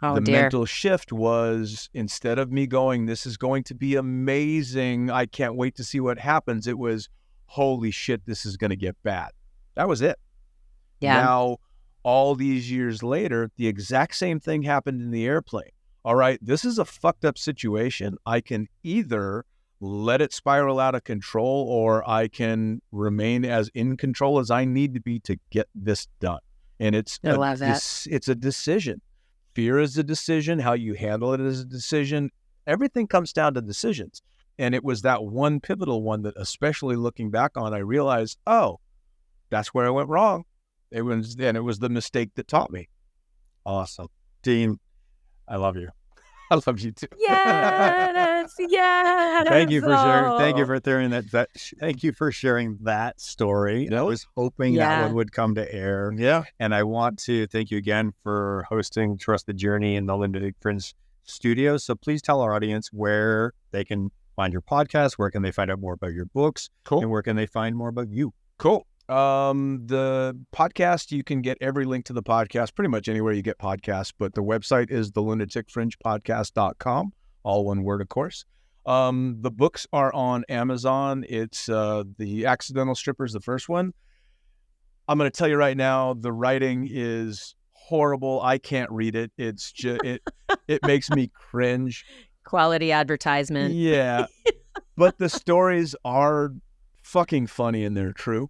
Oh, the dear. mental shift was, instead of me going, this is going to be amazing, I can't wait to see what happens, it was, holy shit, this is going to get bad. That was it. Yeah. Now, all these years later, the exact same thing happened in the airplane. All right, this is a fucked up situation. I can either let it spiral out of control, or I can remain as in control as I need to be to get this done. And it's it's a decision. Fear is a decision. How you handle it is a decision. Everything comes down to decisions. And it was that one pivotal one that, especially looking back on, I realized, oh, that's where I went wrong. It was the mistake that taught me. Awesome. Dean, I love you. I love you too. Yes, yes. Thank you for sharing. Thank you for sharing that. Thank you for sharing that story. I was hoping that one would come to air. Yeah. And I want to thank you again for hosting Trust the Journey in the Lunatic Fringe studio. So please tell our audience where they can find your podcast, where can they find out more about your books, and where can they find more about you. Cool. The podcast, you can get every link to the podcast pretty much anywhere you get podcasts, but the website is the lunaticfringepodcast.com, all one word, of course. The books are on Amazon. It's The Accidental Strippers, the first one. I'm going to tell you right now, the writing is horrible. I can't read it. It's just it makes me cringe. Quality advertisement. Yeah. But the stories are fucking funny and they're true.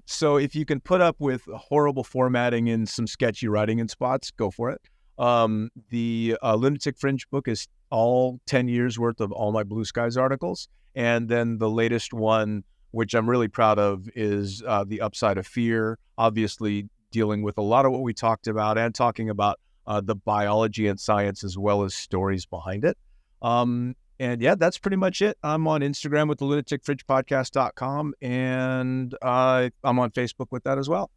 So if you can put up with horrible formatting and some sketchy writing in spots, go for it. The Lunatic Fringe book is all 10 years worth of all my Blue Skies articles. And then the latest one, which I'm really proud of, is The Upside of Fear, obviously dealing with a lot of what we talked about and talking about the biology and science as well as stories behind it. And yeah, that's pretty much it. I'm on Instagram with the lunaticfringepodcast.com, and I'm on Facebook with that as well.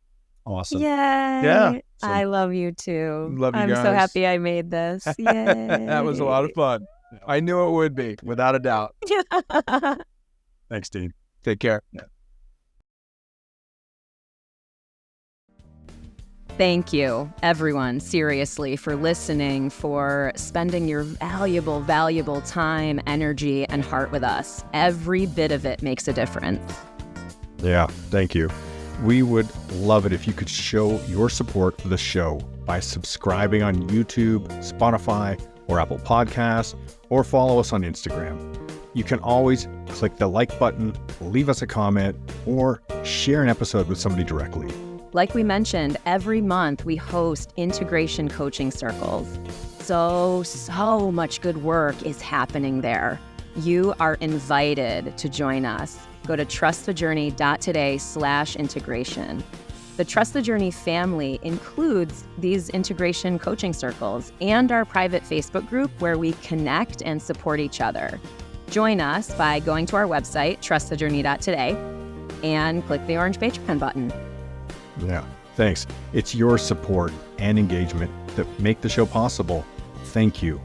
Awesome. Yay. Yeah. So, I love you too. Love you I'm guys. so happy I made this. Yay. That was a lot of fun. I knew it would be, without a doubt. Thanks, Dean. Take care. Yeah. Thank you, everyone, seriously, for listening, for spending your valuable, valuable time, energy, and heart with us. Every bit of it makes a difference. Yeah, thank you. We would love it if you could show your support for the show by subscribing on YouTube, Spotify, or Apple Podcasts, or follow us on Instagram. You can always click the like button, leave us a comment, or share an episode with somebody directly. Like we mentioned, every month we host integration coaching circles. So much good work is happening there. You are invited to join us. Go to trustthejourney.today/integration. The Trust the Journey family includes these integration coaching circles and our private Facebook group where we connect and support each other. Join us by going to our website, trustthejourney.today, and click the orange Patreon button. Yeah, thanks. It's your support and engagement that make the show possible. Thank you.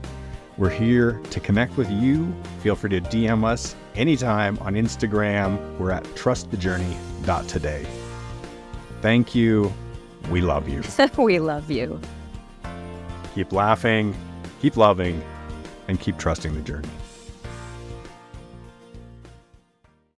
We're here to connect with you. Feel free to DM us anytime on Instagram. We're at trustthejourney.today. Thank you. We love you. We love you. Keep laughing, keep loving, and keep trusting the journey.